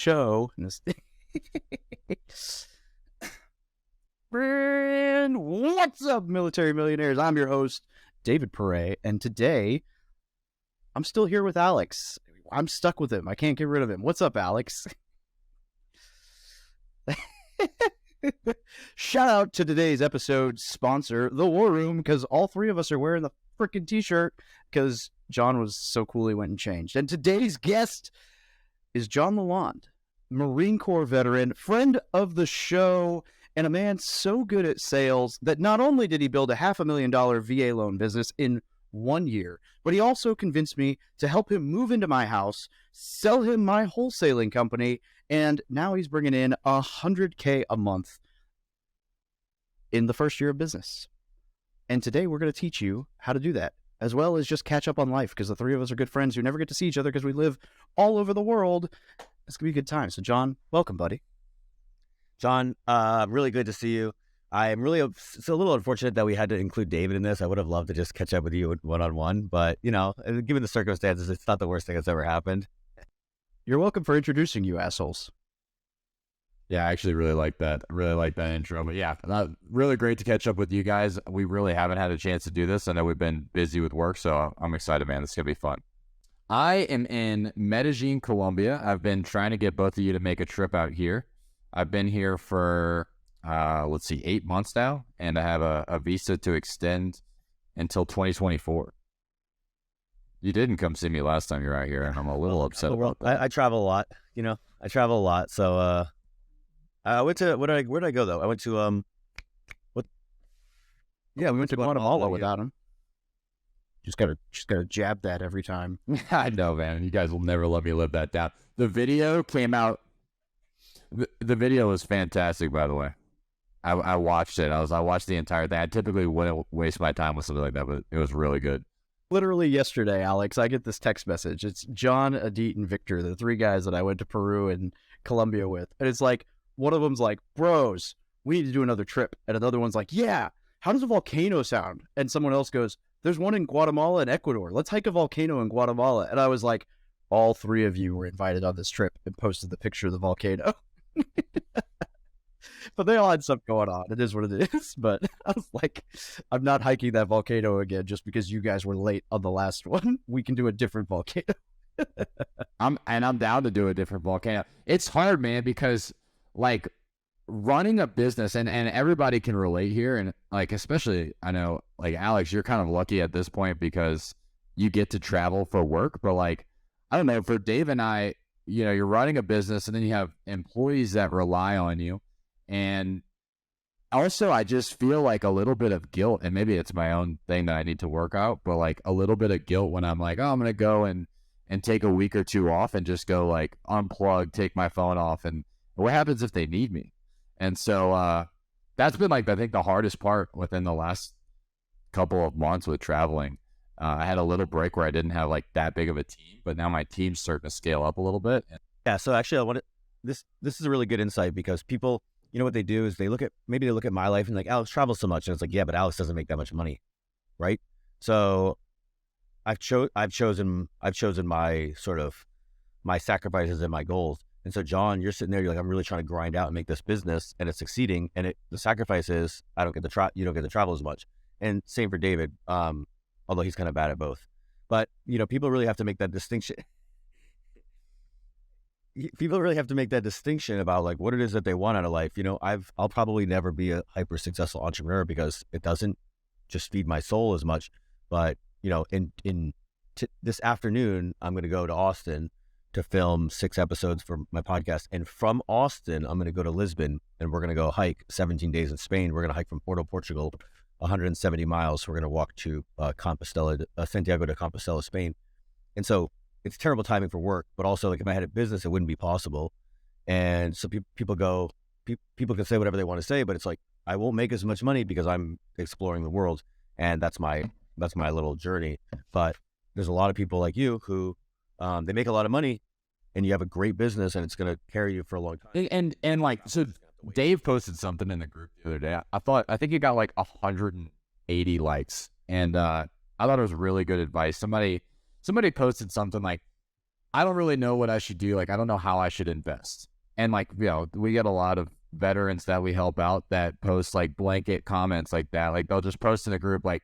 show. And what's up, military millionaires? I'm your host, David Perret, and today I'm still here with Alex. I'm stuck with him. I can't get rid of him. What's up, Alex? Shout out to today's episode sponsor, The War Room, because all three of us are wearing the freaking t-shirt because Jon was so cool he went and changed. And today's guest is Jon Lallande, Marine Corps veteran, friend of the show, and a man so good at sales that not only did he build a $500,000 VA loan business in 1 year, but he also convinced me to help him move into my house, sell him my wholesaling company, and now he's bringing in $100K a month in the first year of business. And today we're going to teach you how to do that, as well as just catch up on life, because the three of us are good friends who never get to see each other because we live all over the world. It's going to be a good time. So, Jon, welcome, buddy. Jon, really good to see you. It's a little unfortunate that we had to include David in this. I would have loved to just catch up with you one-on-one, but, you know, given the circumstances, it's not the worst thing that's ever happened. You're welcome for introducing you assholes. Yeah, I actually really like that. I really like that intro. But yeah, really great to catch up with you guys. We really haven't had a chance to do this. I know we've been busy with work, so I'm excited, man. This is going to be fun. I am in Medellin, Colombia. I've been trying to get both of you to make a trip out here. I've been here for, 8 months now, and I have a visa to extend until 2024. You didn't come see me last time you were out here, and I'm a little upset about that. I travel a lot, So, I went to, where did I go though? I went to, we went to Guatemala without him. Just gotta jab that every time. I know, man. You guys will never let me live that down. The video came out. The video was fantastic, by the way. I watched it. I watched the entire thing. I typically wouldn't waste my time with something like that, but it was really good. Literally yesterday, Alex, I get this text message. It's John, Adit, and Victor, the three guys that I went to Peru and Colombia with. And it's like, one of them's like, bros, we need to do another trip. And another one's like, yeah, how does a volcano sound? And someone else goes, there's one in Guatemala and Ecuador. Let's hike a volcano in Guatemala. And I was like, all three of you were invited on this trip, and posted the picture of the volcano. But they all had stuff going on. It is what it is. But I was like, I'm not hiking that volcano again just because you guys were late on the last one. We can do a different volcano. I'm down to do a different volcano. It's hard, man, because like running a business, and everybody can relate here, and like especially I know like Alex, you're kind of lucky at this point because you get to travel for work, but like I don't know, for Dave and I, you know, you're running a business and then you have employees that rely on you. And also, I just feel like a little bit of guilt, and maybe it's my own thing that I need to work out, but like a little bit of guilt when I'm like, oh, I'm going to go and take a week or two off and just go like unplug, take my phone off. And what happens if they need me? And so that's been like, I think the hardest part within the last couple of months with traveling. I had a little break where I didn't have like that big of a team, but now my team's starting to scale up a little bit. Yeah. So actually this is a really good insight, because people, you know what they do is they look at my life and like, Alex travels so much. And it's like, yeah, but Alex doesn't make that much money. Right. So I've chosen my sort of my sacrifices and my goals. And so Jon, you're sitting there, you're like, I'm really trying to grind out and make this business, and it's succeeding. And the sacrifice is you don't get to travel as much. And same for David. Although he's kind of bad at both. But, you know, people really have to make that distinction. People really have to make that distinction about like what it is that they want out of life. You know, I'll probably never be a hyper successful entrepreneur because it doesn't just feed my soul as much. But, you know, this afternoon, I'm going to go to Austin to film 6 episodes for my podcast. And from Austin, I'm going to go to Lisbon, and we're going to go hike 17 days in Spain. We're going to hike from Porto, Portugal, 170 miles. We're going to walk to Santiago de Compostela, Spain. And so it's terrible timing for work, but also like if I had a business, it wouldn't be possible. And so people can say whatever they want to say, but it's like, I won't make as much money because I'm exploring the world. And that's my little journey. But there's a lot of people like you who, they make a lot of money and you have a great business and it's going to carry you for a long time. And like, so Dave posted something in the group the other day. I think he got like 180 likes, and I thought it was really good advice. Somebody posted something like, I don't really know what I should do. Like, I don't know how I should invest. And like, we get a lot of veterans that we help out that post like blanket comments like that. Like they'll just post in a group like,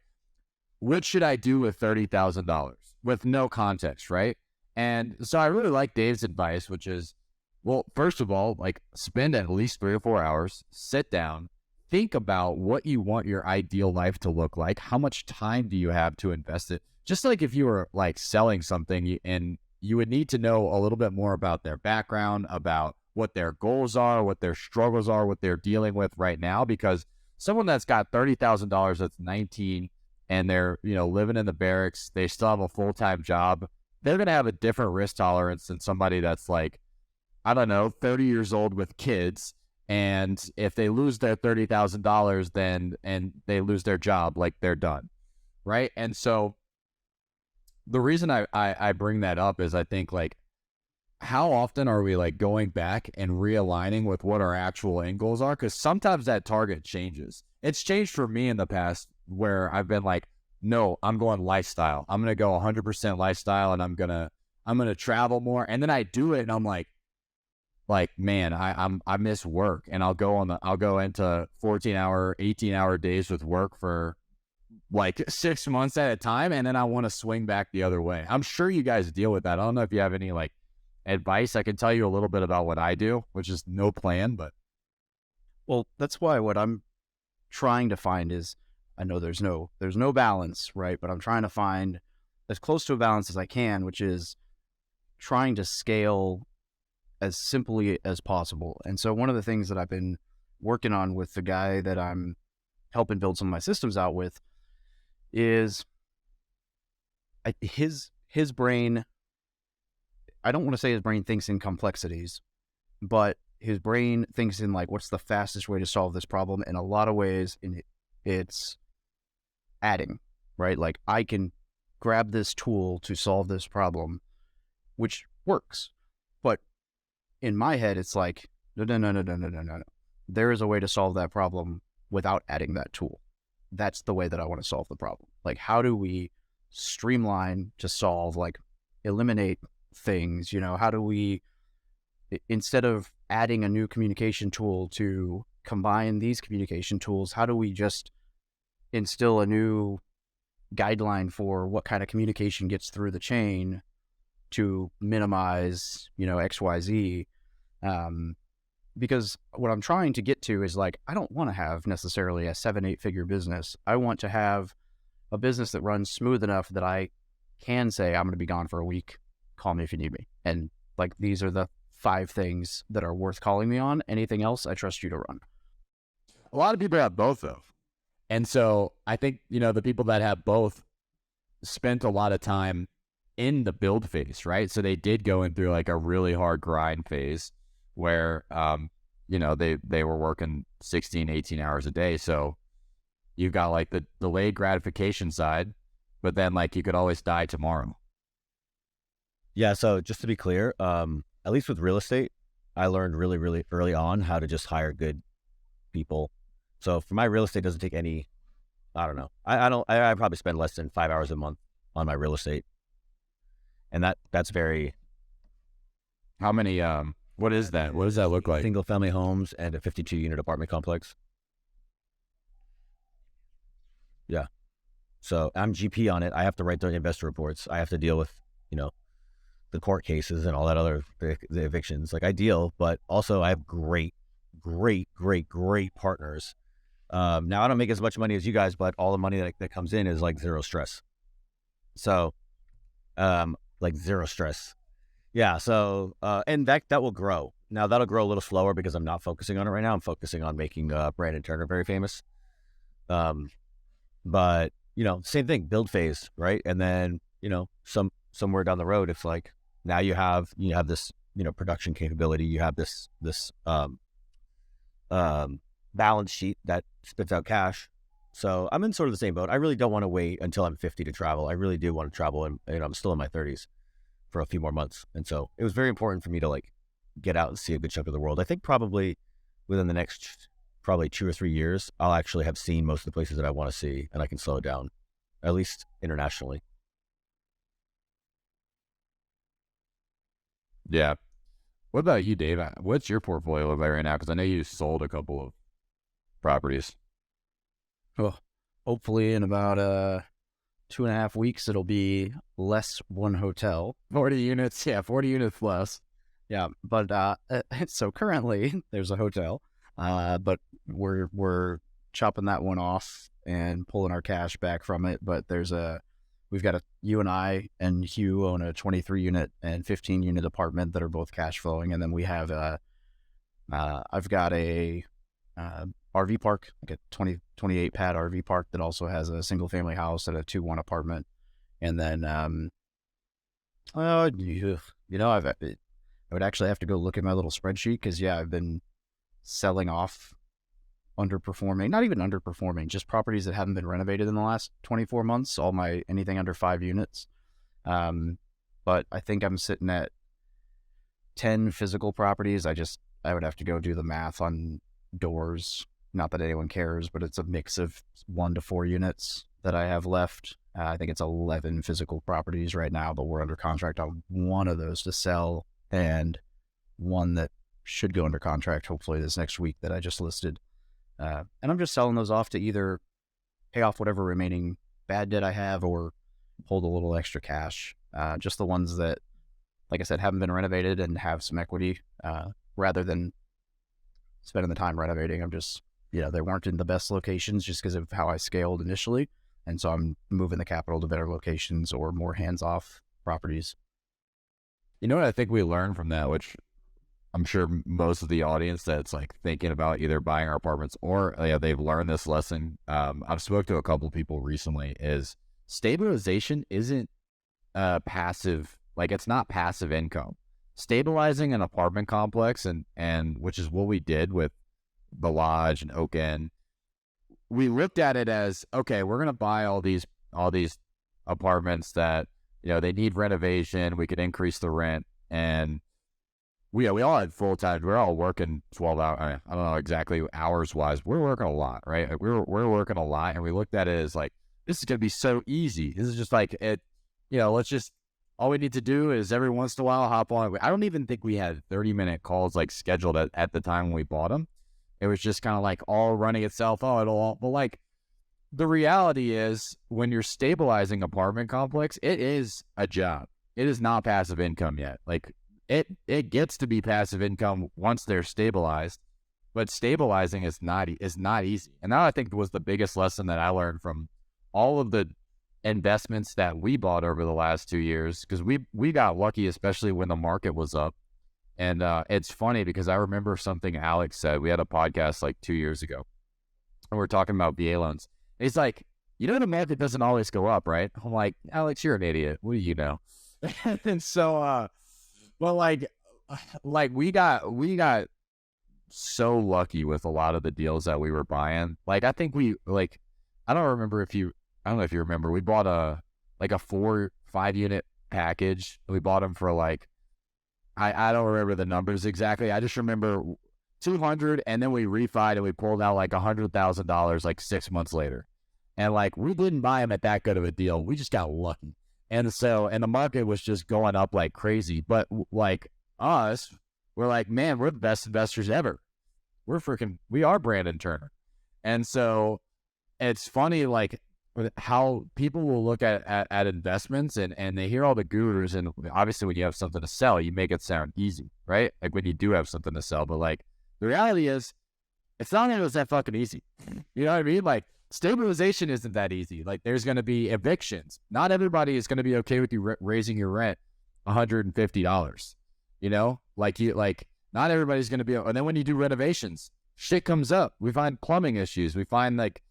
what should I do with $30,000 with no context, right? And so I really like Dave's advice, which is, well, first of all, like spend at least 3 or 4 hours, sit down, think about what you want your ideal life to look like. How much time do you have to invest it? Just like if you were like selling something, and you would need to know a little bit more about their background, about what their goals are, what their struggles are, what they're dealing with right now. Because someone that's got $30,000 that's 19 and they're, living in the barracks, they still have a full-time job, they're going to have a different risk tolerance than somebody that's like, I don't know, 30 years old with kids. And if they lose their $30,000 and they lose their job, like they're done. Right. And so the reason I bring that up is I think like, how often are we like going back and realigning with what our actual end goals are? Because sometimes that target changes. It's changed for me in the past where I've been like, no, I'm going lifestyle. I'm going to go 100% lifestyle, and I'm going to travel more. And then I do it and I'm like, man, I miss work, and I'll go into 14-hour, 18-hour days with work for like 6 months at a time. And then I want to swing back the other way. I'm sure you guys deal with that. I don't know if you have any like advice. I can tell you a little bit about what I do, which is no plan, but. Well, that's why what I'm trying to find is, I know there's no balance, right? But I'm trying to find as close to a balance as I can, which is trying to scale as simply as possible. And so one of the things that I've been working on with the guy that I'm helping build some of my systems out with is his brain. I don't want to say his brain thinks in complexities, but his brain thinks in like, what's the fastest way to solve this problem? In a lot of ways, it's adding, right? Like, I can grab this tool to solve this problem, which works. But in my head, it's like, no. There is a way to solve that problem without adding that tool. That's the way that I want to solve the problem. Like, how do we streamline to solve, like, eliminate things? How do we, instead of adding a new communication tool to combine these communication tools, how do we just instill a new guideline for what kind of communication gets through the chain to minimize, XYZ? Because what I'm trying to get to is like, I don't want to have necessarily a 7-8 figure business. I want to have a business that runs smooth enough that I can say, I'm going to be gone for a week. Call me if you need me. And like, these are the 5 things that are worth calling me on. Anything else, I trust you to run. A lot of people have both though. And so I think, the people that have both spent a lot of time in the build phase, right? So they did go in through like a really hard grind phase where, they were working 16, 18 hours a day. So you've got like the delayed gratification side, but then like you could always die tomorrow. Yeah. So just to be clear, at least with real estate, I learned really, really early on how to just hire good people. So for my real estate, doesn't take any, I don't know. I probably spend less than 5 hours a month on my real estate. And that's very. How many, what is that? What does that look like? Single family homes and a 52-unit apartment complex. Yeah. So I'm GP on it. I have to write the investor reports. I have to deal with, the court cases and all that other, the evictions. Like, I deal, but also I have great partners. Now I don't make as much money as you guys, but all the money that comes in is like zero stress. So, like zero stress. Yeah. So, and that will grow. Now that'll grow a little slower because I'm not focusing on it right now. I'm focusing on making Brandon Turner very famous. But same thing, build phase, right? And then somewhere down the road, it's like now you have this production capability. You have this balance sheet that spits out cash. So I'm in sort of the same boat. I really don't want to wait until I'm 50 to travel. I really do want to travel, and I'm still in my 30s for a few more months. And so it was very important for me to like get out and see a good chunk of the world. I think probably within the next 2 or 3 years, I'll actually have seen most of the places that I want to see, and I can slow it down, at least internationally. Yeah. What about you, Dave? What's your portfolio look like right now? Because I know you sold a couple of properties. Well, hopefully in about 2.5 weeks, it'll be less one hotel. 40 units. Yeah, 40 units less. Yeah, but so currently there's a hotel, but we're chopping that one off and pulling our cash back from it. But we've got you and I and Hugh own a 23 unit and 15 unit apartment that are both cash flowing, and then we have I've got a RV park, like a 28 pad RV park that also has a single family house and a 2-1 apartment, and then I would actually have to go look at my little spreadsheet because, yeah, I've been selling off underperforming, not even underperforming, just properties that haven't been renovated in the last 24 months, anything under 5 units. But I think I'm sitting at 10 physical properties. I would have to go do the math on doors. Not that anyone cares, but it's a mix of 1 to 4 units that I have left. I think it's 11 physical properties right now, but we're under contract on one of those to sell, and one that should go under contract hopefully this next week that I just listed. And I'm just selling those off to either pay off whatever remaining bad debt I have or hold a little extra cash. Just the ones that, like I said, haven't been renovated and have some equity, rather than spending the time renovating. I'm just, they weren't in the best locations just because of how I scaled initially. And so I'm moving the capital to better locations or more hands-off properties. You know what I think we learned from that, which I'm sure most of the audience that's like thinking about either buying our apartments or they've learned this lesson. I've spoke to a couple of people recently, is stabilization isn't passive. Like, it's not passive income. Stabilizing an apartment complex, and which is what we did with the Lodge and Oak End. We looked at it as, okay, we're going to buy all these apartments that, they need renovation. We could increase the rent, and we all had full time. We're all working 12 hours. I don't know exactly hours wise. We're working a lot, right? Like we're working a lot, and we looked at it as like, this is going to be so easy. This is just like it. Let's just, all we need to do is every once in a while hop on. I don't even think we had 30-minute calls like scheduled at the time when we bought them. It was just kind of like all running itself. But like, the reality is, when you're stabilizing apartment complex, it is a job. It is not passive income yet. Like, it gets to be passive income once they're stabilized, but stabilizing is not easy. And that, I think, was the biggest lesson that I learned from all of the investments that we bought over the last 2 years, because we got lucky, especially when the market was up. And it's funny because I remember something Alex said. We had a podcast like 2 years ago, and we're talking about VA loans. He's like, the market doesn't always go up, right? I'm like, Alex, you're an idiot. What do you know? And so, but like we got so lucky with a lot of the deals that we were buying. Like, I think I don't know if you remember, we bought a 4-5 unit package. We bought them for like, I don't remember the numbers exactly. I just remember 200, and then we refied and we pulled out like $100,000 like 6 months later. And like, we didn't buy them at that good of a deal. We just got lucky. And so, and the market was just going up like crazy. But like us, we're like, man, we're the best investors ever. We are Brandon Turner. And so it's funny, like, how people will look at investments and they hear all the gurus, and obviously when you have something to sell, you make it sound easy, right? Like when you do have something to sell, but like the reality is, it's not always that fucking easy. You know what I mean? Like, stabilization isn't that easy. Like, there's going to be evictions. Not everybody is going to be okay with you raising your rent $150. Not everybody's going to be. And then when you do renovations, shit comes up. We find plumbing issues. We find like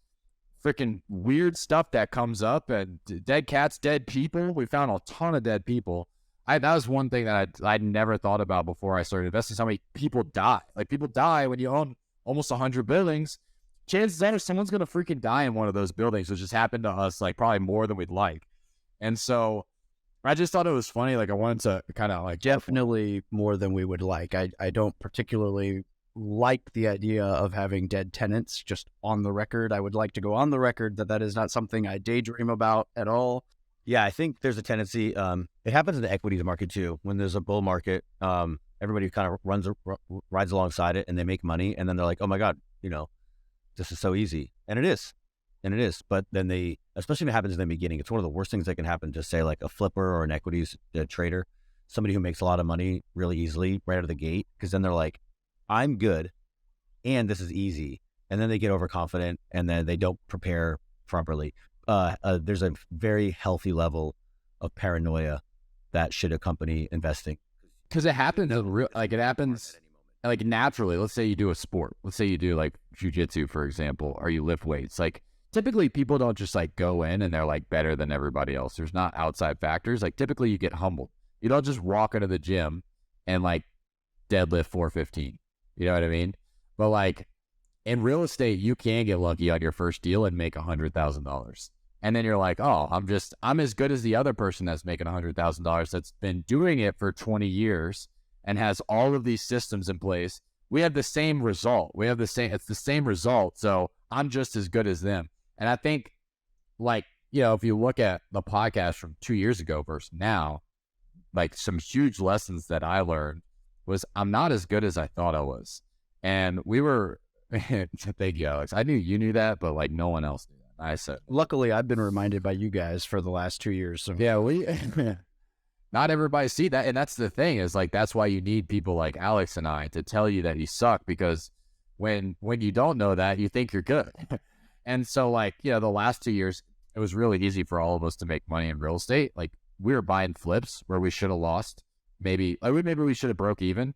freaking weird stuff that comes up, and dead cats, dead people. We found a ton of dead people. That was one thing that I'd never thought about before I started investing. How many people die? Like, people die when you own almost 100 buildings. Chances are someone's going to freaking die in one of those buildings, which just happened to us, like, probably more than we'd like. And so I just thought it was funny. Like, I wanted to kind of like, definitely more than we would like. I don't particularly like the idea of having dead tenants, just on the record. I would like to go on the record that is not something I daydream about at all. Yeah, I think there's a tendency. It happens in the equities market too. When there's a bull market, everybody kind of rides alongside it, and they make money, and then they're like, "Oh my god, this is so easy," and it is, But then especially when it happens in the beginning, it's one of the worst things that can happen to, say, like a flipper or an equities trader, somebody who makes a lot of money really easily right out of the gate, because then they're like, "I'm good, and this is easy," and then they get overconfident, and then they don't prepare properly. There's a very healthy level of paranoia that should accompany investing. Because it happens it happens like naturally. Let's say you do a sport. Let's say you do like jujitsu, for example, or you lift weights. Like typically people don't just like go in and they're like better than everybody else. There's not outside factors. Like typically you get humbled. You don't just walk into the gym and like deadlift 415. You know what I mean? But like in real estate, you can get lucky on your first deal and make $100,000. And then you're like, oh, I'm as good as the other person that's making $100,000 that's been doing it for 20 years and has all of these systems in place. We have the same result. It's the same result. So I'm just as good as them. And I think like, if you look at the podcast from 2 years ago versus now, like some huge lessons that I learned was I'm not as good as I thought I was. And we were, thank you, Alex. I knew you knew that, but like no one else knew that. I said, luckily, I've been reminded by you guys for the last 2 years. So yeah, not everybody see that. And that's the thing is like, that's why you need people like Alex and I to tell you that you suck, because when you don't know that, you think you're good. And so like, the last 2 years, it was really easy for all of us to make money in real estate. Like we were buying flips where we should have lost. Maybe we should have broke even,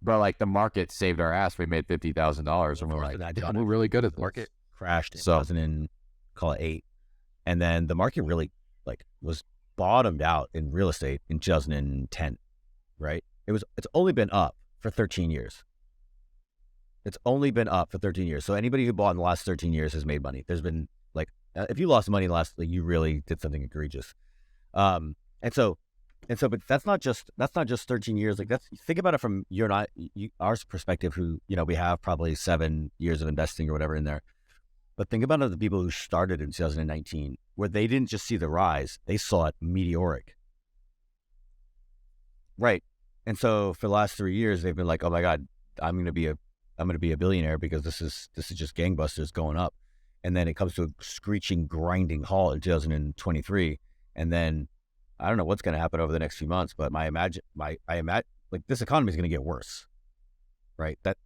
but like the market saved our ass. We made $50,000 and we're like, we're really good at the market. Crashed in 2008, and then the market really like was bottomed out in real estate in 2010, right? It's only been up for 13 years. So anybody who bought in the last 13 years has made money. There's been like, if you lost money last, like you really did something egregious. But that's not just 13 years. Like think about it from our perspective, who, we have probably 7 years of investing or whatever in there. But think about the people who started in 2019, where they didn't just see the rise, they saw it meteoric. Right. And so for the last 3 years, they've been like, oh my God, I'm going to be a billionaire because this is just gangbusters going up. And then it comes to a screeching, grinding halt in 2023. And then I don't know what's going to happen over the next few months, but I imagine like this economy is going to get worse, right? That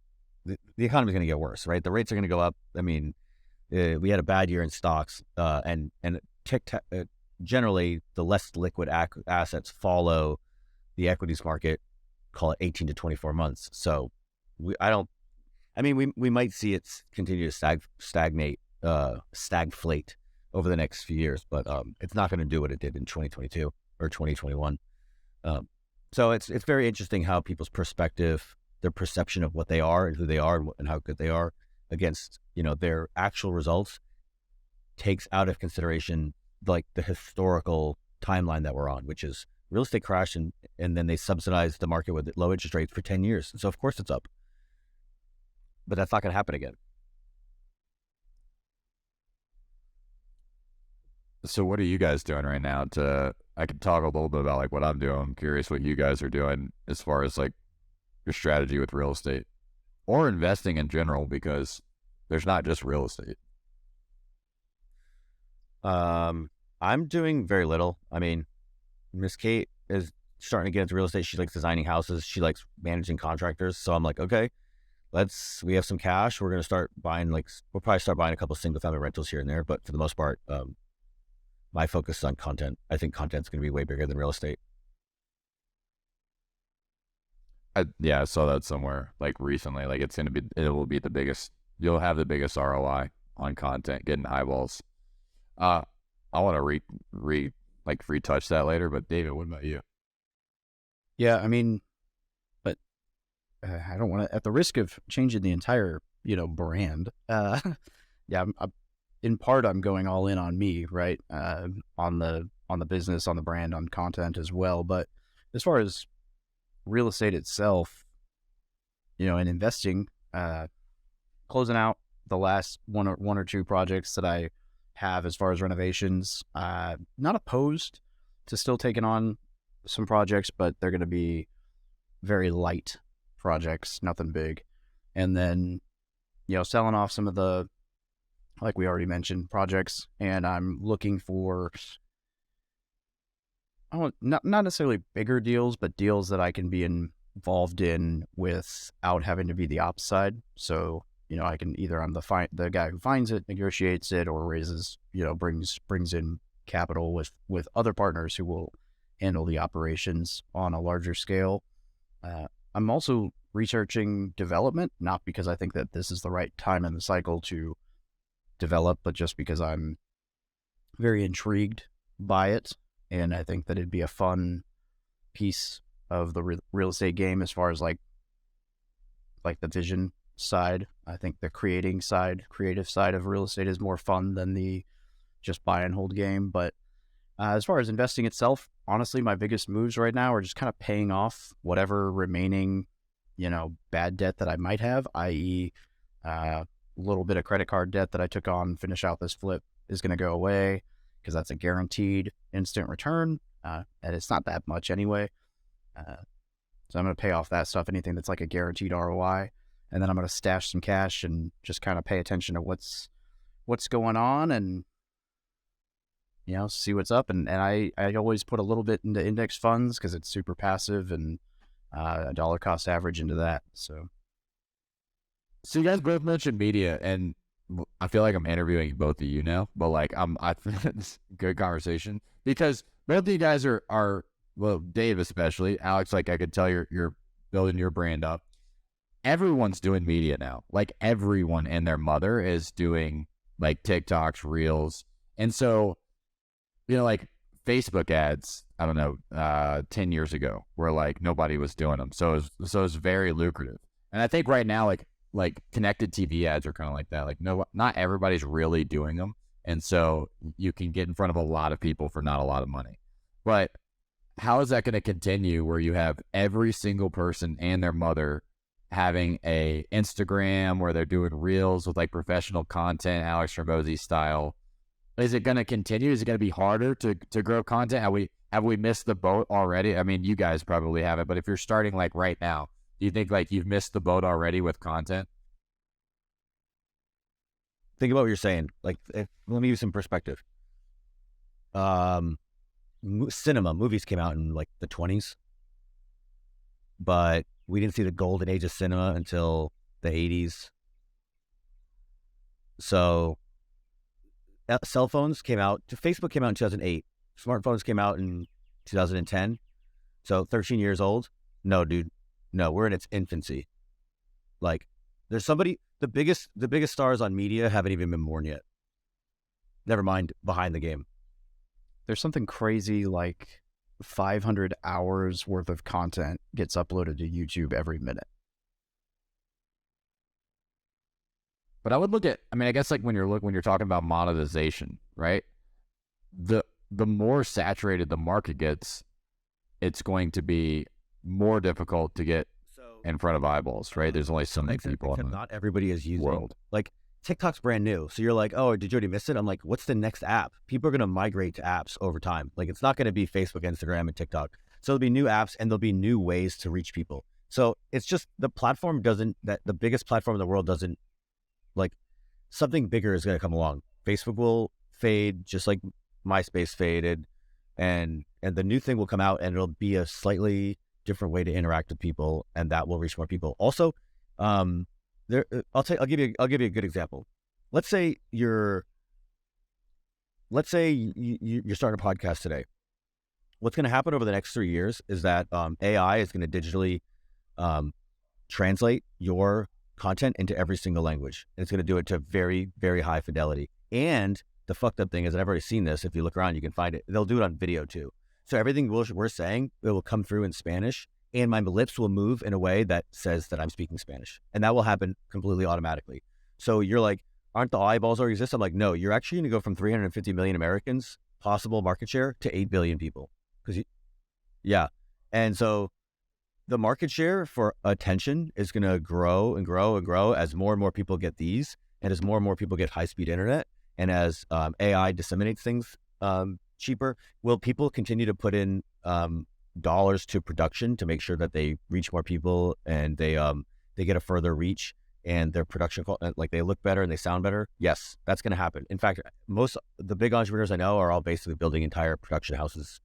the economy is going to get worse, right? The rates are going to go up. I mean, we had a bad year in stocks, and generally the less liquid assets follow the equities market, call it 18 to 24 months. So we might see it continue to stagflate over the next few years, but it's not going to do what it did in 2022 or 2021. So it's very interesting how people's perspective, their perception of what they are and who they are and how good they are against, their actual results takes out of consideration like the historical timeline that we're on, which is real estate crashed and then they subsidized the market with low interest rates for 10 years. So of course it's up, but that's not going to happen again. So what are you guys doing right now? I can talk a little bit about like what I'm doing. I'm curious what you guys are doing as far as like your strategy with real estate or investing in general, because there's not just real estate. I'm doing very little. I mean, Miss Kate is starting to get into real estate. She likes designing houses. She likes managing contractors. So I'm like, okay, we have some cash. We're going to start buying, we'll probably start buying a couple of single family rentals here and there. But for the most part, my focus is on content. I think content's going to be way bigger than real estate. I saw that somewhere like recently. Like it will be the biggest. You'll have the biggest ROI on content, getting eyeballs. I want to retouch that later. But David, what about you? Yeah, I mean, but I don't want to, at the risk of changing the entire, brand. Yeah, in part, I'm going all in on me, right? On the business, on the brand, on content as well. But as far as real estate itself, and investing, closing out the last one or two projects that I have as far as renovations, not opposed to still taking on some projects, but they're going to be very light projects, nothing big. And then, selling off some of the, like we already mentioned, projects. And I'm looking for, not necessarily bigger deals, but deals that I can be involved in without having to be the ops side. So, I can either, I'm the guy who finds it, negotiates it, or raises, brings in capital with other partners who will handle the operations on a larger scale. I'm also researching development, not because I think that this is the right time in the cycle to develop, but just because I'm very intrigued by it. And I think that it'd be a fun piece of the real estate game as far as like the vision side. I think the creative side of real estate is more fun than the just buy and hold game. But as far as investing itself, honestly, my biggest moves right now are just kind of paying off whatever remaining, bad debt that I might have, i.e. A little bit of credit card debt that I took on, finish out this flip is going to go away because that's a guaranteed instant return. And it's not that much anyway. So I'm going to pay off that stuff, anything that's like a guaranteed ROI. And then I'm going to stash some cash and just kind of pay attention to what's going on and, see what's up. And I always put a little bit into index funds because it's super passive and a dollar cost average into that. So you guys both mentioned media, and I feel like I'm interviewing both of you now, but like I think it's a good conversation because both of you guys are well, Dave especially, Alex, like I could tell you're building your brand up. Everyone's doing media now. Like everyone and their mother is doing like TikToks, Reels. And so, like Facebook ads, I don't know, 10 years ago where like nobody was doing them. So it's very lucrative. And I think right now, like connected TV ads are kind of like that. Like not everybody's really doing them. And so you can get in front of a lot of people for not a lot of money. But how is that going to continue where you have every single person and their mother having a Instagram where they're doing reels with like professional content, Alex Hormozi style? Is it going to continue? Is it going to be harder to grow content? Have we missed the boat already? I mean, you guys probably haven't, but if you're starting like right now, do you think like you've missed the boat already with content? Think about what you're saying. Like, let me give you some perspective. Movies came out in like the 20s, but we didn't see the golden age of cinema until the 80s. So cell phones came out, Facebook came out in 2008. Smartphones came out in 2010. So 13 years old. No, dude. No, we're in its infancy. Like, there's somebody, the biggest stars on media haven't even been born yet. Never mind behind the game. There's something crazy like 500 hours worth of content gets uploaded to YouTube every minute. But I would look at, I guess like when you're talking about monetization, right? The more saturated the market gets, it's going to be more difficult to get in front of eyeballs, right? There's only so many people on not everybody is using world. Like TikTok's brand new. So you're like, oh, did you already miss it? I'm like, what's the next app? People are going to migrate to apps over time. Like it's not going to be Facebook, Instagram, and TikTok. So there'll be new apps and there'll be new ways to reach people. So it's just the platform the biggest platform in the world doesn't, like, something bigger is going to come along. Facebook will fade just like MySpace faded, and the new thing will come out and it'll be a slightly different way to interact with people, and that will reach more people. Also, I'll give you a good example. Let's say you're starting a podcast today. What's going to happen over the next 3 years is that AI is going to digitally translate your content into every single language. And it's going to do it to very, very high fidelity. And the fucked up thing is, and I've already seen this, if you look around, you can find it. They'll do it on video too. So everything we're saying, it will come through in Spanish, and my lips will move in a way that says that I'm speaking Spanish. And that will happen completely automatically. So you're like, aren't the eyeballs already exist? I'm like, no, you're actually going to go from 350 million Americans, possible market share, to 8 billion people. Yeah. And so the market share for attention is going to grow and grow and grow as more and more people get these, and as more and more people get high-speed internet, and as AI disseminates things cheaper. Will people continue to put in dollars to production to make sure that they reach more people and they get a further reach and their production like they look better and they sound better? Yes, that's going to happen. In fact, most the big entrepreneurs I know are all basically building entire production houses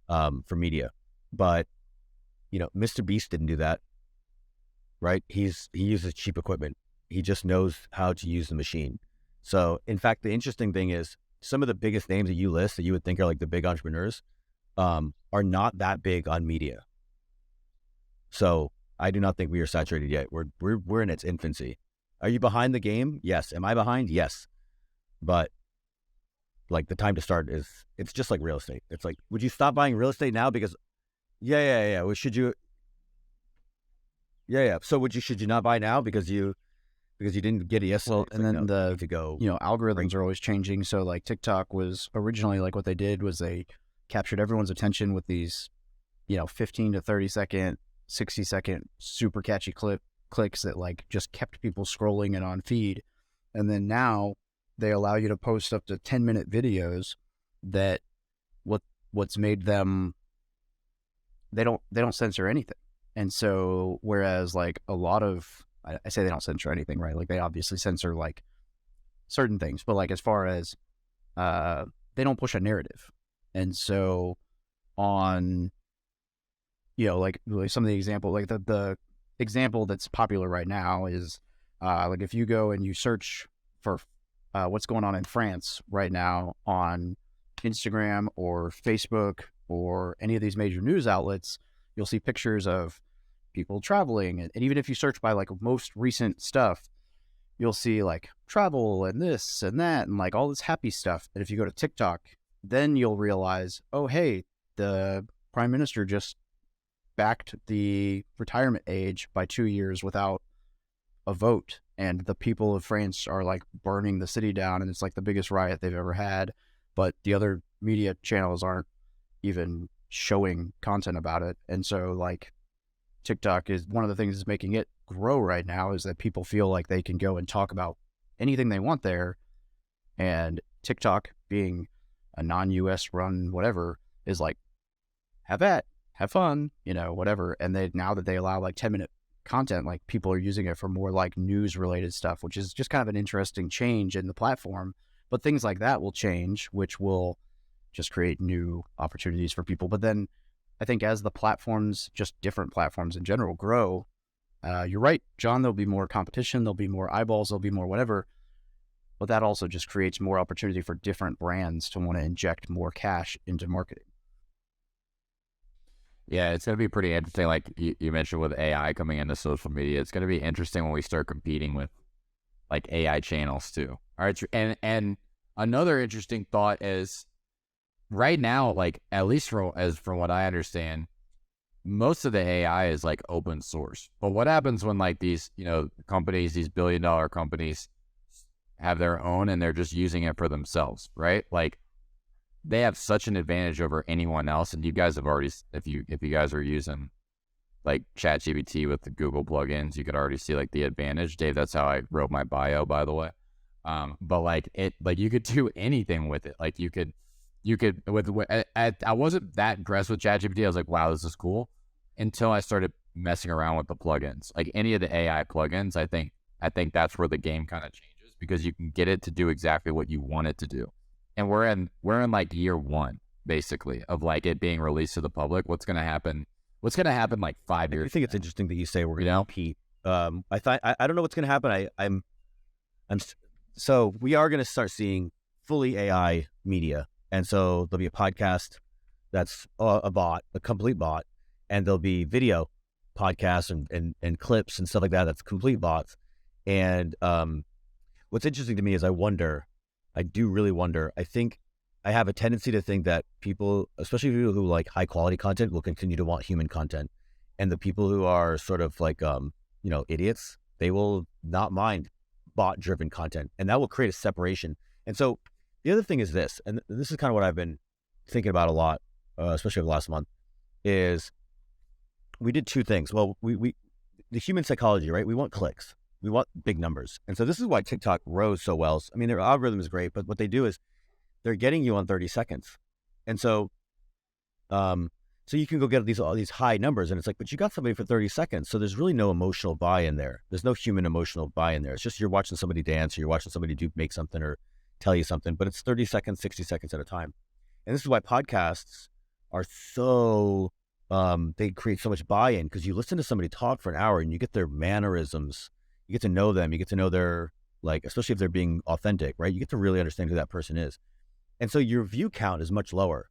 for media. But Mr. Beast didn't do that, right? He uses cheap equipment. He just knows how to use the machine. So, in fact, the interesting thing is some of the biggest names that you list that you would think are like the big entrepreneurs are not that big on media. So I do not think we are saturated yet. We're in its infancy. Are you behind the game? Yes. Am I behind? Yes. But like the time to start it's just like real estate. It's like, would you stop buying real estate now? Because yeah. Well, should you? Yeah. So should you not buy now because you didn't get it yesterday? Well, and then to go. Algorithms are always changing. So like TikTok was originally like what they did was they captured everyone's attention with these, 15 to 30 second, 60-second super catchy clicks that like just kept people scrolling and on feed. And then now they allow you to post up to 10-minute videos that what's made them, they don't censor anything. And so whereas like a lot of, I say they don't censor anything, right? Like they obviously censor like certain things, but like as far as they don't push a narrative. And so on, like some of the example, like the example that's popular right now is like if you go and you search for what's going on in France right now on Instagram or Facebook or any of these major news outlets, you'll see pictures of people traveling. And even if you search by like most recent stuff, you'll see like travel and this and that and like all this happy stuff. And if you go to TikTok, then you'll realize, oh, hey, the prime minister just backed the retirement age by 2 years without a vote. And the people of France are like burning the city down. And it's like the biggest riot they've ever had. But the other media channels aren't even showing content about it. And so like TikTok is one of the things that's making it grow right now is that people feel like they can go and talk about anything they want there. And TikTok being a non-US run whatever is like, have fun, whatever. And now that they allow like 10-minute content, like people are using it for more like news related stuff, which is just kind of an interesting change in the platform. But things like that will change, which will just create new opportunities for people. But then I think as the platforms, just different platforms in general grow, you're right, John, there'll be more competition, there'll be more eyeballs, there'll be more whatever. But that also just creates more opportunity for different brands to want to inject more cash into marketing. Yeah, it's going to be pretty interesting. Like you mentioned with AI coming into social media, it's going to be interesting when we start competing with like AI channels too. All right. And another interesting thought is right now, like at least from what I understand, most of the AI is like open source. But what happens when like these, companies, these billion-dollar companies have their own and they're just using it for themselves, right? Like they have such an advantage over anyone else. And you guys have already, if you guys are using like ChatGPT with the Google plugins, you could already see like the advantage. Dave, that's how I wrote my bio, by the way. But like you could do anything with it. Like you could I wasn't that impressed with ChatGPT. I was like, wow, this is cool, until I started messing around with the plugins. Like any of the AI plugins, I think that's where the game kind of changes, because you can get it to do exactly what you want it to do. And we're in like year one, basically, of like it being released to the public. What's gonna happen like 5 years? I think it's interesting that you say we're gonna compete. I don't know what's gonna happen. So we are gonna start seeing fully AI media. And so there'll be a podcast that's a complete bot, and there'll be video podcasts and clips and stuff like that that's complete bots. And what's interesting to me is I do really wonder, I think I have a tendency to think that people, especially people who like high quality content, will continue to want human content. And the people who are sort of like, idiots, they will not mind bot driven content, and that will create a separation. And so the other thing is this, and this is kind of what I've been thinking about a lot, especially over the last month, is we did two things. Well, we the human psychology, right? We want clicks. We want big numbers. And so this is why TikTok rose so well. I mean, their algorithm is great, but what they do is they're getting you on 30 seconds. And so, so you can go get all these high numbers, and it's like, but you got somebody for 30 seconds. So there's really no emotional buy-in there. There's no human emotional buy-in there. It's just you're watching somebody dance, or you're watching somebody make something or tell you something, but it's 30 seconds, 60 seconds at a time. And this is why podcasts are so, they create so much buy-in, because you listen to somebody talk for an hour and you get their mannerisms, you get to know them, you get to know their, like, especially if they're being authentic, right? You get to really understand who that person is. And so your view count is much lower,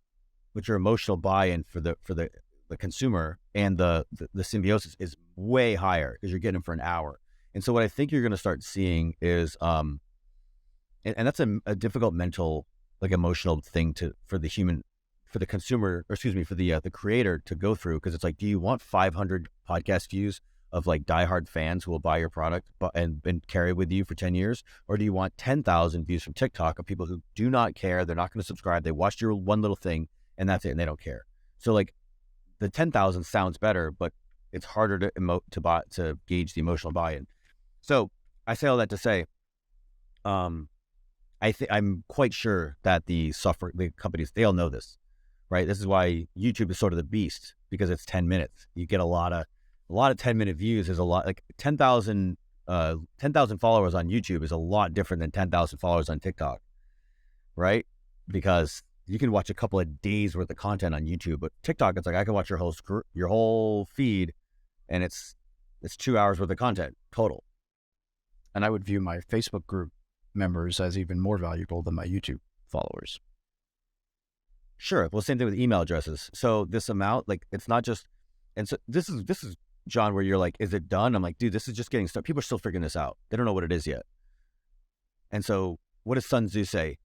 but your emotional buy-in for the consumer and the symbiosis is way higher, because you're getting them for an hour. And so what I think you're going to start seeing is, and that's a difficult mental, like, emotional thing for the consumer, or excuse me, for the creator to go through, because it's like, do you want 500 podcast views of like diehard fans who will buy your product and carry with you for 10 years? Or do you want 10,000 views from TikTok of people who do not care, they're not going to subscribe, they watched your one little thing and that's it, and they don't care? So like, the 10,000 sounds better, but it's harder to gauge the emotional buy-in. So I say all that to say, I'm quite sure that the companies, they all know this, right? This is why YouTube is sort of the beast, because it's 10 minutes. You get a lot of 10-minute views is a lot. Like 10,000 followers on YouTube is a lot different than 10,000 followers on TikTok, right? Because you can watch a couple of days worth of content on YouTube, but TikTok, it's like, I can watch your whole feed, and it's 2 hours worth of content total. And I would view my Facebook group members as even more valuable than my YouTube followers. Sure. Well, same thing with email addresses. So this amount, like, it's not just, and so this is John, where you're like, is it done? I'm like, dude, this is just getting started. People are still figuring this out. They don't know what it is yet. And so what does Sun Tzu say?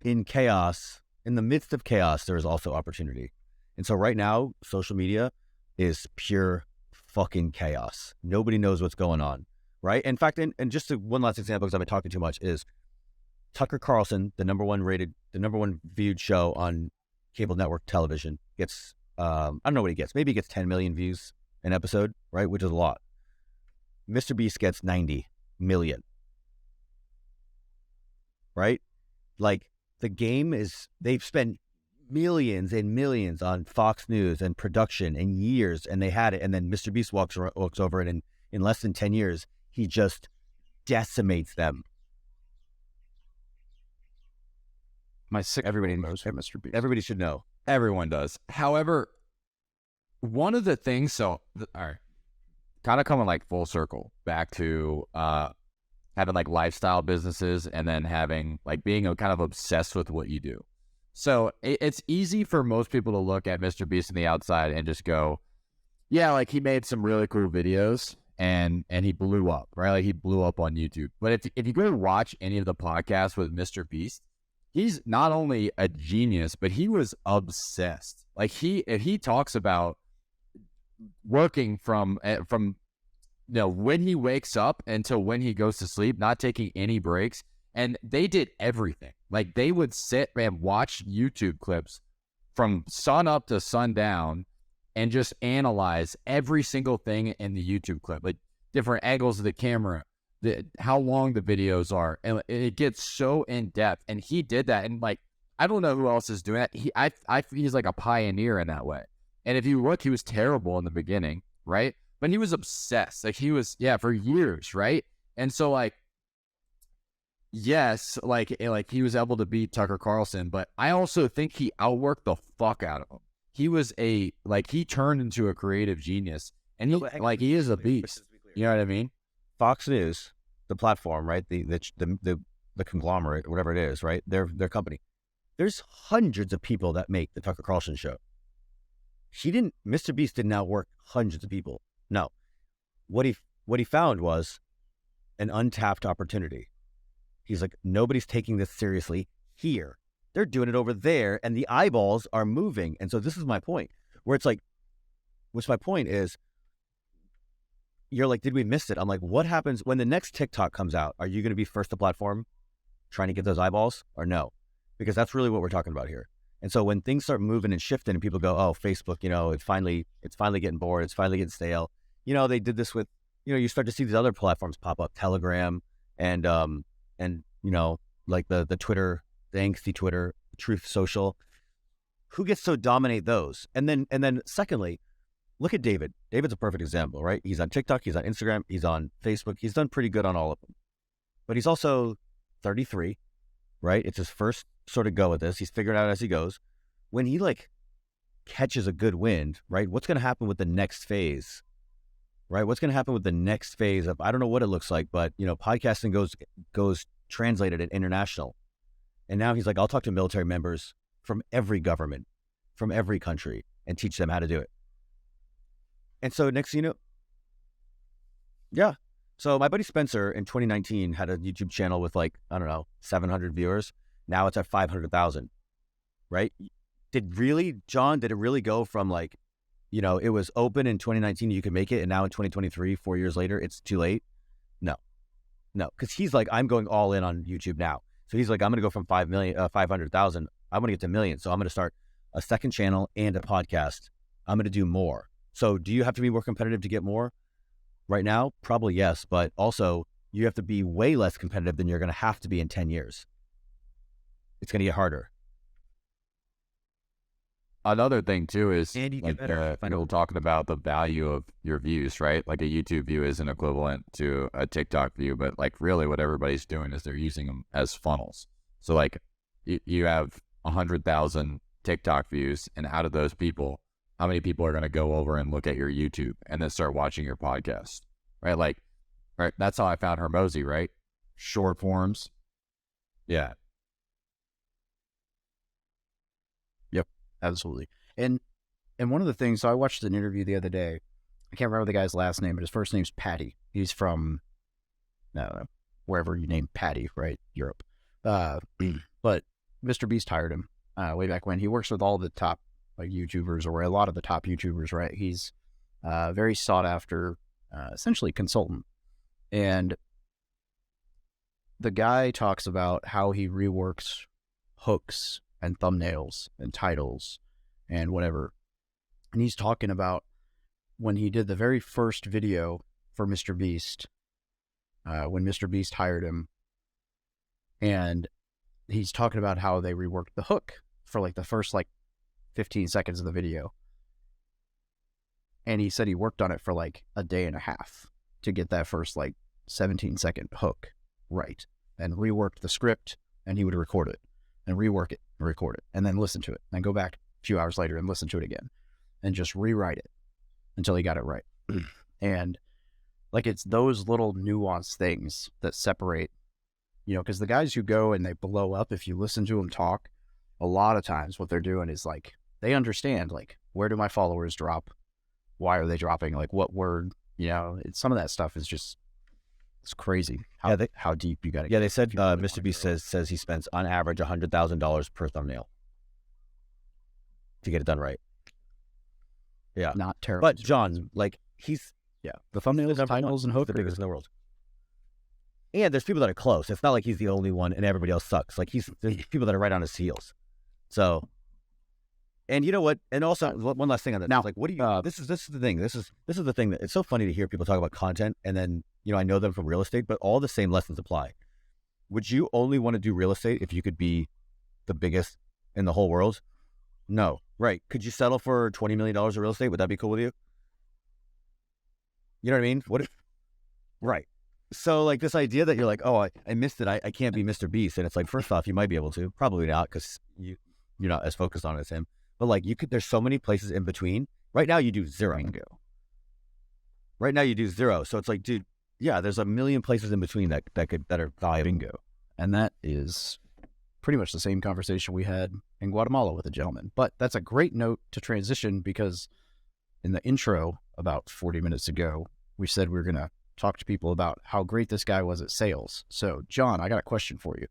In chaos, in the midst of chaos, there is also opportunity. And so right now, social media is pure fucking chaos. Nobody knows what's going on, right? In fact, and just one last example, because I've been talking too much, is Tucker Carlson, the number one viewed show on cable network television, gets, I don't know what he gets. Maybe he gets 10 million views an episode, right? Which is a lot. Mr. Beast gets 90 million, right? Like, the game is, they've spent millions and millions on Fox News and production and years, and they had it. And then Mr. Beast walks over it, and in less than 10 years, he just decimates them. Everybody knows who Mr. Beast. Everybody should know. Everyone does. However, one of the things, all right, kind of coming like full circle back to having like lifestyle businesses, and then having like being kind of obsessed with what you do. So it's easy for most people to look at Mr. Beast on the outside and just go, yeah, like he made some really cool videos and he blew up, right? Like he blew up on YouTube. But if you go watch any of the podcasts with Mr. Beast, he's not only a genius, but he was obsessed. Like if he talks about working from when he wakes up until when he goes to sleep, not taking any breaks, and they did everything. Like they would sit and watch YouTube clips from sun up to sundown and just analyze every single thing in the YouTube clip, like different angles of the camera, how long the videos are, and it gets so in depth. And he did that, and like I don't know who else is doing that. He's like a pioneer in that way. And if you look, he was terrible in the beginning, right? But he was obsessed. Like he was, for years, right? And so like, yes, like he was able to beat Tucker Carlson, but I also think he outworked the fuck out of him. He was he turned into a creative genius, and he is a beast. You know what I mean? Fox News, the platform, right? The conglomerate, whatever it is, right? Their company. There's hundreds of people that make the Tucker Carlson show. Mr. Beast didn't outwork hundreds of people. No. What he found was an untapped opportunity. He's like, nobody's taking this seriously here. They're doing it over there, and the eyeballs are moving. And so this is my point, where it's like, which my point is, you're like, did we miss it? I'm like, what happens when the next TikTok comes out? Are you going to be first to platform trying to get those eyeballs, or no? Because that's really what we're talking about here. And so when things start moving and shifting and people go, oh, Facebook, it's finally getting bored. It's finally getting stale. They did this with, you start to see these other platforms pop up, Telegram and like the Twitter, the angsty Twitter, Truth Social. who gets to dominate those? And then secondly, look at David. David's a perfect example, right? He's on TikTok, he's on Instagram, he's on Facebook. He's done pretty good on all of them. But he's also 33, right? It's his first sort of go at this. He's figured out as he goes. When he like catches a good wind, right? What's going to happen with the next phase, right? What's going to happen with the next phase of, I don't know what it looks like, but you know, podcasting goes translated at international. And now he's like, I'll talk to military members from every government, from every country, and teach them how to do it. And so next thing you know, yeah. So my buddy Spencer in 2019 had a YouTube channel with like, I don't know, 700 viewers. Now it's at 500,000, right? Did it really go from like, you know, it was open in 2019, you could make it, and now in 2023, 4 years later, it's too late? No, because he's like, I'm going all in on YouTube now. So he's like, I'm going to go from 500,000. I want to get to millions. So I'm going to start a second channel and a podcast. I'm going to do more. So do you have to be more competitive to get more? Right now, probably yes, but also you have to be way less competitive than you're going to have to be in 10 years. It's going to get harder. Another thing too is And you get like better. people talking about the value of your views, right? Like a YouTube view isn't equivalent to a TikTok view, but like really what everybody's doing is they're using them as funnels. So like you have 100,000 TikTok views, and out of those people, how many people are going to go over and look at your YouTube and then start watching your podcast, right? Like, right. That's how I found Hermosi, right? Short forms. Yeah. Absolutely. And one of the things, so I watched an interview the other day. I can't remember the guy's last name, but his first name's Patty. He's from, I don't know, wherever you name Patty, right? Europe. But Mr. Beast hired him way back when. He works with all the top like YouTubers, or a lot of the top YouTubers, right? He's very sought after, essentially consultant. And the guy talks about how he reworks hooks and thumbnails and titles and whatever. And he's talking about when he did the very first video for Mr. Beast, when Mr. Beast hired him. And he's talking about how they reworked the hook for like the first like 15 seconds of the video. And he said he worked on it for like a day and a half to get that first like 17-second hook right, and reworked the script, and he would record it and rework it and record it and then listen to it and go back a few hours later and listen to it again and just rewrite it until he got it right. And like, it's those little nuanced things that separate, you know, because the guys who go and they blow up, if you listen to them talk, a lot of times what they're doing is like, they understand like, where do my followers drop? Why are they dropping? Like, what word? You know, some of that stuff is just, it's crazy how deep you got to get. Yeah, they said Mr. Beast says he spends on average $100,000 per thumbnail to get it done right. Yeah, not terrible. But John, like the thumbnails, titles, and hook the biggest in the world. And there's people that are close. It's not like he's the only one and everybody else sucks. Like there's people that are right on his heels. So, and you know what? And also one last thing on that. Now, like, what do you? This is the thing. This is the thing that it's so funny to hear people talk about content, and then I know them from real estate, but all the same lessons apply. Would you only want to do real estate if you could be the biggest in the whole world? No, right? Could you settle for $20 million of real estate? Would that be cool with you? You know what I mean? Right. So like this idea that you're like, oh, I missed it. I can't be Mr. Beast, and it's like, first off, you might be able to, probably not, because you're not as focused on it as him. But like there's so many places in between. Right now you do zero. Right now you do zero. So it's like, dude, yeah, there's a million places in between that are valuable. Bingo. And that is pretty much the same conversation we had in Guatemala with a gentleman. But that's a great note to transition, because in the intro about 40 minutes ago, we said we were going to talk to people about how great this guy was at sales. So John, I got a question for you.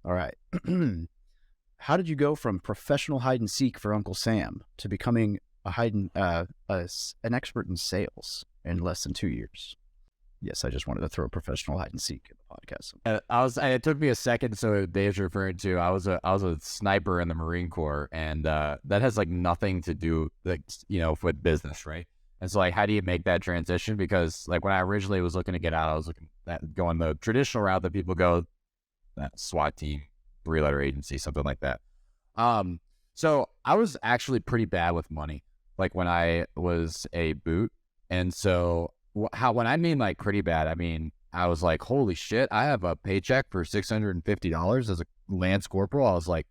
All right. How did you go from professional hide and seek for Uncle Sam to becoming an expert in sales in less than 2 years? Yes, I just wanted to throw professional hide and seek in the podcast. It took me a second. So Dave's referring to, I was a sniper in the Marine Corps, and that has like nothing to do with business, right? And so like, how do you make that transition? Because like when I originally was looking to get out, I was looking at going the traditional route that people go, that SWAT team, 3-letter agency, something like that. So I was actually pretty bad with money, like when I was a boot. And so when I mean like pretty bad, I mean, I was like, holy shit, I have a paycheck for $650 as a Lance Corporal. I was like,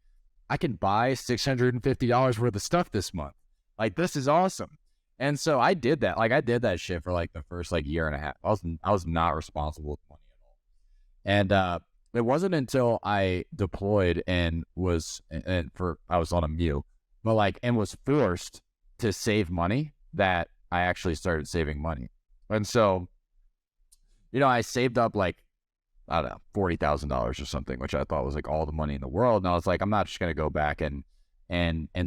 I can buy $650 worth of stuff this month. Like, this is awesome. And so I did that. Like, I did that shit for like the first like year and a half. I was not responsible with money at all. And it wasn't until I deployed and I was on a MEU, but like, and was forced to save money that I actually started saving money. And so, you know, I saved up like, I don't know, $40,000 or something, which I thought was like all the money in the world. And I was like, I'm not just going to go back and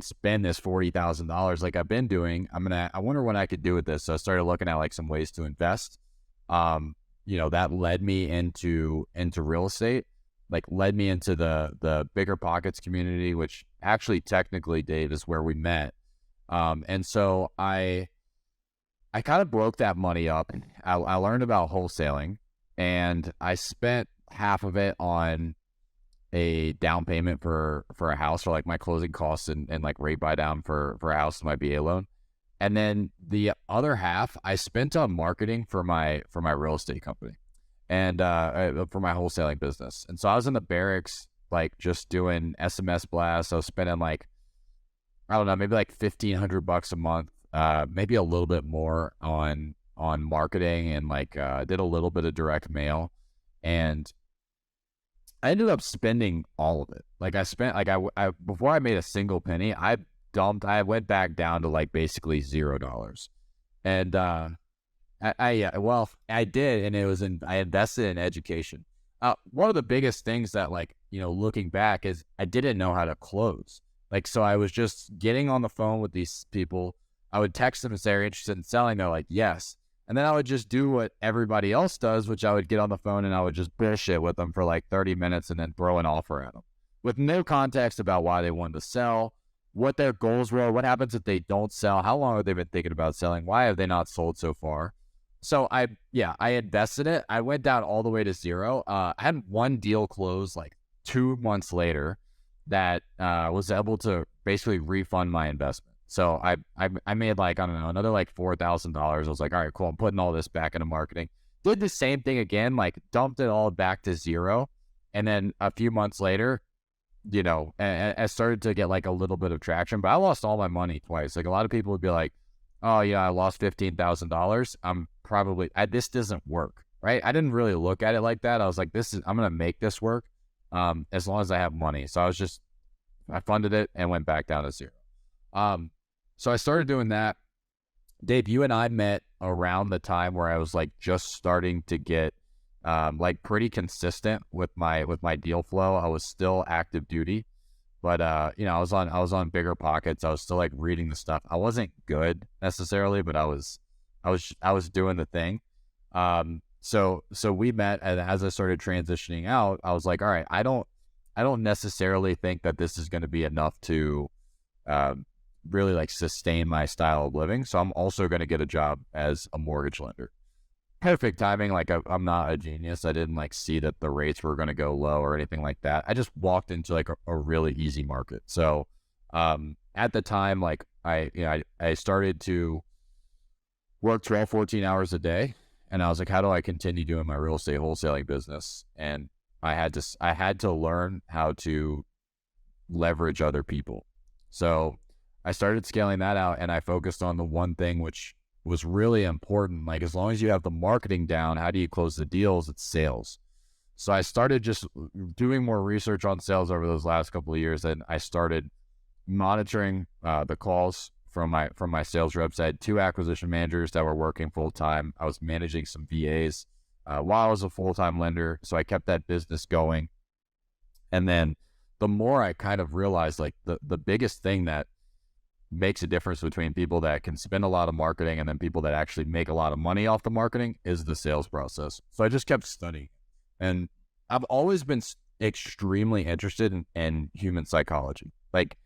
spend this $40,000 like I've been doing. I wonder what I could do with this. So I started looking at like some ways to invest. You know, that led me into real estate, like led me into the Bigger Pockets community, which actually technically, Dave, is where we met. And so I kind of broke that money up. I learned about wholesaling, and I spent half of it on a down payment for a house, or like my closing costs and like rate buy down for a house in my BA loan. And then the other half I spent on marketing for my real estate company and for my wholesaling business. And so I was in the barracks, like just doing SMS blasts. I was spending like, I don't know, maybe like $1,500 a month, maybe a little bit more on marketing, and like did a little bit of direct mail. And I ended up spending all of it. Like I spent, like I before I made a single penny, I went back down to like basically $0. And I did, and I invested in education. One of the biggest things that, like, you know, looking back, is I didn't know how to close. Like, so I was just getting on the phone with these people. I would text them and say, "Are you interested in selling?" They're like, "Yes." And then I would just do what everybody else does, which I would get on the phone and I would just bullshit with them for like 30 minutes and then throw an offer at them with no context about why they wanted to sell, what their goals were, what happens if they don't sell, how long have they been thinking about selling, why have they not sold so far. So I invested it. I went down all the way to $0. I had one deal close like 2 months later that was able to basically refund my investment. So I made like, I don't know, another like $4,000. I was like, all right, cool. I'm putting all this back into marketing. Did the same thing again, like dumped it all back to $0. And then a few months later, you know, I started to get like a little bit of traction, but I lost all my money twice. Like a lot of people would be like, oh yeah, I lost $15,000. This doesn't work, right? I didn't really look at it like that. I was like, I'm going to make this work as long as I have money. So I funded it and went back down to $0. So I started doing that. Dave, you and I met around the time where I was like just starting to get like pretty consistent with my deal flow. I was still active duty, but you know, I was on Bigger Pockets. I was still like reading the stuff. I wasn't good necessarily, but I was doing the thing. So we met, and as I started transitioning out, I was like, all right, I don't necessarily think that this is going to be enough to really like sustain my style of living. So I'm also going to get a job as a mortgage lender. Perfect timing. Like I'm not a genius. I didn't like see that the rates were going to go low or anything like that. I just walked into like a really easy market. So at the time, like I started to work 12, 14 hours a day. And I was like, how do I continue doing my real estate wholesaling business? And I had to learn how to leverage other people. So I started scaling that out, and I focused on the one thing which was really important. Like, as long as you have the marketing down, how do you close the deals? It's sales. So I started just doing more research on sales over those last couple of years, and I started monitoring the calls from my sales reps. I had 2 acquisition managers that were working full time. I was managing some VAs while I was a full-time lender, so I kept that business going. And then the more I kind of realized, like the biggest thing that makes a difference between people that can spend a lot of marketing and then people that actually make a lot of money off the marketing is the sales process. So I just kept studying, and I've always been extremely interested in human psychology, like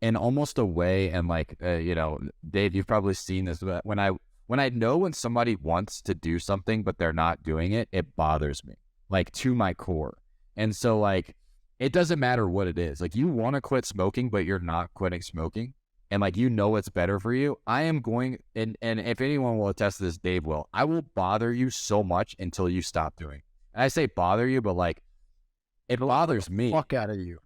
in almost a way. And like, you know, Dave, you've probably seen this, but when I know when somebody wants to do something, but they're not doing it, it bothers me, like to my core. And so like, it doesn't matter what it is. Like, you want to quit smoking, but you're not quitting smoking. And like, you know, what's better for you. I am going, and if anyone will attest to this, Dave will, I will bother you so much until you stop doing it. And I say bother you, but like, it bothers me. Fuck out of you.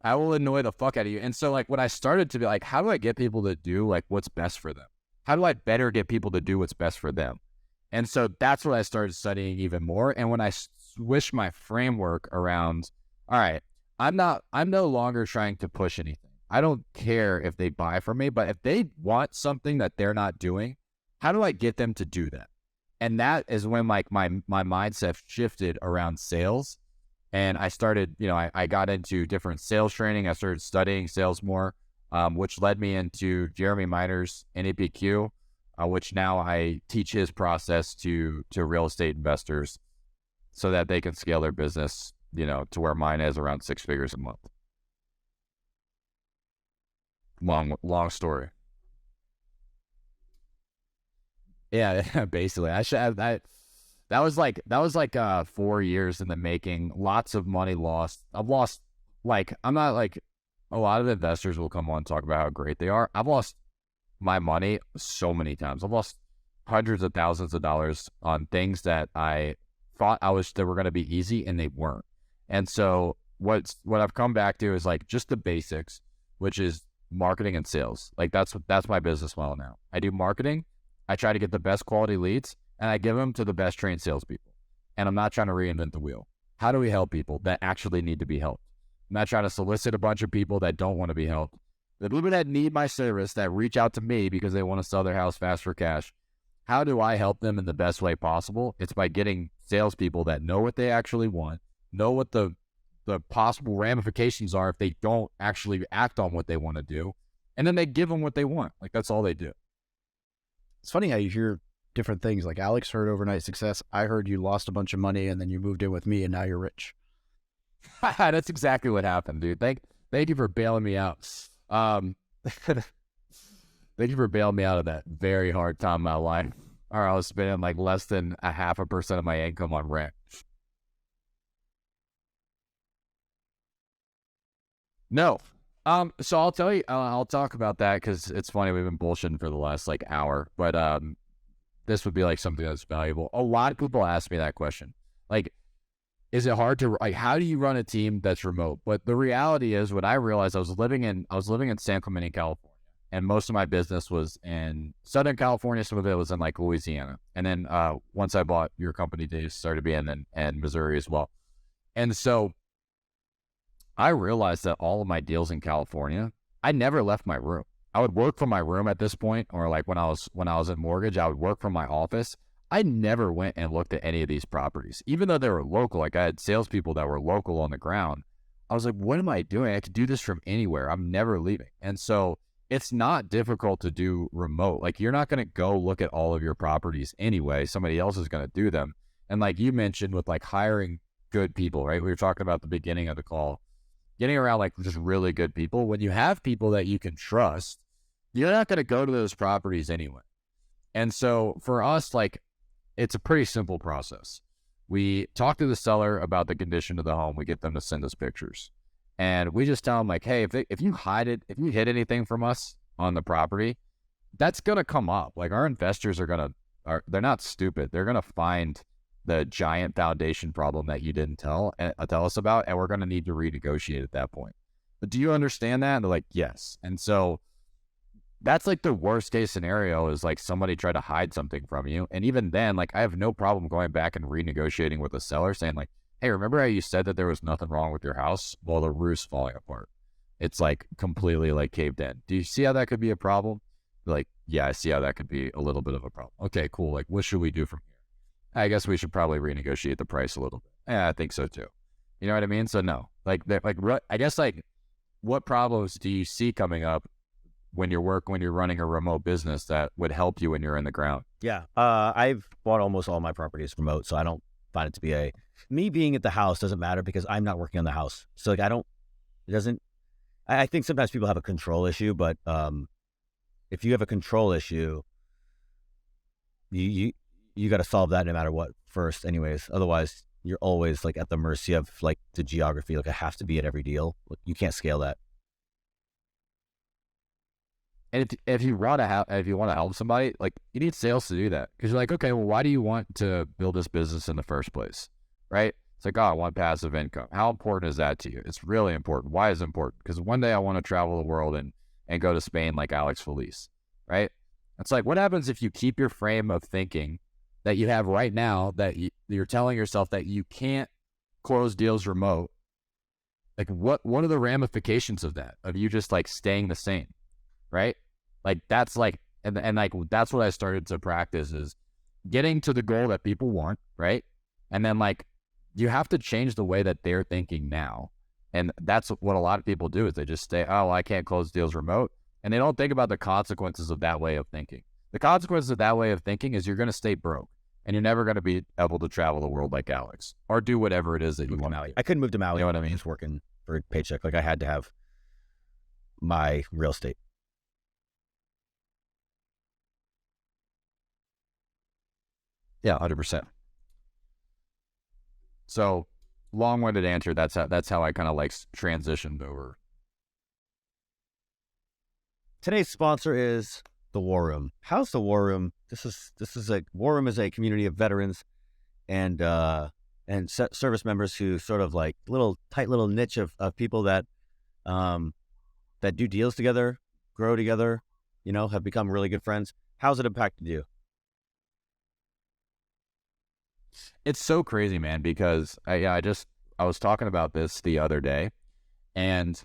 I will annoy the fuck out of you. And so like, when I started to be like, how do I get people to do like what's best for them? How do I better get people to do what's best for them? And so that's what I started studying even more. And when I switched my framework around, all right, I'm no longer trying to push anything. I don't care if they buy from me, but if they want something that they're not doing, how do I get them to do that? And that is when like my mindset shifted around sales. And I started, you know, I got into different sales training. I started studying sales more, which led me into Jeremy Miner's NEPQ, which now I teach his process to real estate investors so that they can scale their business, you know, to where mine is around 6 figures a month. Long story. Yeah, basically. I should have that. That was like 4 years in the making. Lots of money lost. I've lost, like, I'm not like, a lot of investors will come on and talk about how great they are. I've lost my money so many times. I've lost hundreds of thousands of dollars on things that I thought they were going to be easy, and they weren't. And so what I've come back to is like just the basics, which is marketing and sales. Like that's my business model now. I do marketing. I try to get the best quality leads, and I give them to the best trained salespeople. And I'm not trying to reinvent the wheel. How do we help people that actually need to be helped? I'm not trying to solicit a bunch of people that don't want to be helped. The people that need my service, that reach out to me because they want to sell their house fast for cash, how do I help them in the best way possible? It's by getting salespeople that know what they actually want, know what the possible ramifications are if they don't actually act on what they want to do, and then they give them what they want. Like, that's all they do. It's funny how you hear different things. Like Alex heard overnight success. I heard you lost a bunch of money and then you moved in with me and now you're rich. That's exactly what happened, dude. Thank you for bailing me out. Thank you for bailing me out of that very hard time in my life. Or I was spending like less than 0.5% of my income on rent. No. So I'll tell you, I'll talk about that because it's funny. We've been bullshitting for the last like hour, but this would be like something that's valuable. A lot of people ask me that question. Like, is it hard to, like, how do you run a team that's remote? But the reality is, what I realized, I was living in San Clemente, California, and most of my business was in Southern California. Some of it was in like Louisiana. And then once I bought your company, Dave, started being in Missouri as well. And so I realized that all of my deals in California, I never left my room. I would work from my room at this point, or like when I was in mortgage, I would work from my office. I never went and looked at any of these properties, even though they were local. Like, I had salespeople that were local on the ground. I was like, what am I doing? I have to do this from anywhere. I'm never leaving. And so it's not difficult to do remote. Like, you're not going to go look at all of your properties anyway. Somebody else is going to do them. And like you mentioned with like hiring good people, right? We were talking about the beginning of the call, getting around like just really good people. When you have people that you can trust, you're not going to go to those properties anyway. And so for us, like, it's a pretty simple process. We talk to the seller about the condition of the home. We get them to send us pictures. And we just tell them like, hey, if you hid anything from us on the property, that's going to come up. Like, our investors they're not stupid. They're going to find the giant foundation problem that you didn't tell us about, and we're going to need to renegotiate at that point. But do you understand that? And they're like, yes. And so that's like the worst case scenario, is like somebody try to hide something from you. And even then, like, I have no problem going back and renegotiating with the seller, saying like, hey, remember how you said that there was nothing wrong with your house? Well, the roof's falling apart. It's like completely like caved in. Do you see how that could be a problem? They're like, yeah, I see how that could be a little bit of a problem. Okay, cool. Like, what should we do from here? I guess we should probably renegotiate the price a little bit. Yeah, I think so too. You know what I mean? So no, like I guess like, what problems do you see coming up when you're running a remote business that would help you when you're in the ground? Yeah. I've bought almost all my properties remote, so I don't find it to be me being at the house doesn't matter because I'm not working on the house. So like, I think sometimes people have a control issue, but if you have a control issue, you got to solve that no matter what first anyways. Otherwise you're always like at the mercy of like the geography. Like I have to be at every deal. Like, you can't scale that. And if you want to help somebody, like you need sales to do that, because you're like, okay, well, why do you want to build this business in the first place, right? It's like, oh, I want passive income. How important is that to you? It's really important. Why is it important? Because one day I want to travel the world and go to Spain like Alex Felice, right? It's like, what happens if you keep your frame of thinking that you have right now, that you're telling yourself that you can't close deals remote? Like, what are the ramifications of that? Of you just like staying the same? Right? Like that's like, and like, that's what I started to practice, is getting to the goal that people want. Right. And then like, you have to change the way that they're thinking now. And that's what a lot of people do, is they just say, oh, I can't close deals remote. And they don't think about the consequences of that way of thinking. The consequences of that way of thinking is you're going to stay broke, and you're never going to be able to travel the world like Alex, or do whatever it is that you want to do. I couldn't move to Maui. You know what I mean? Just working for a paycheck. Like I had to have my real estate. Yeah, 100%. So, long-winded answer. That's how I kind of like transitioned over. Today's sponsor is the War Room. How's the War Room? This is a War Room is a community of veterans and service members who sort of like tight little niche of people that do deals together, grow together, have become really good friends. How's it impacted you? It's so crazy, man, because I was talking about this the other day, and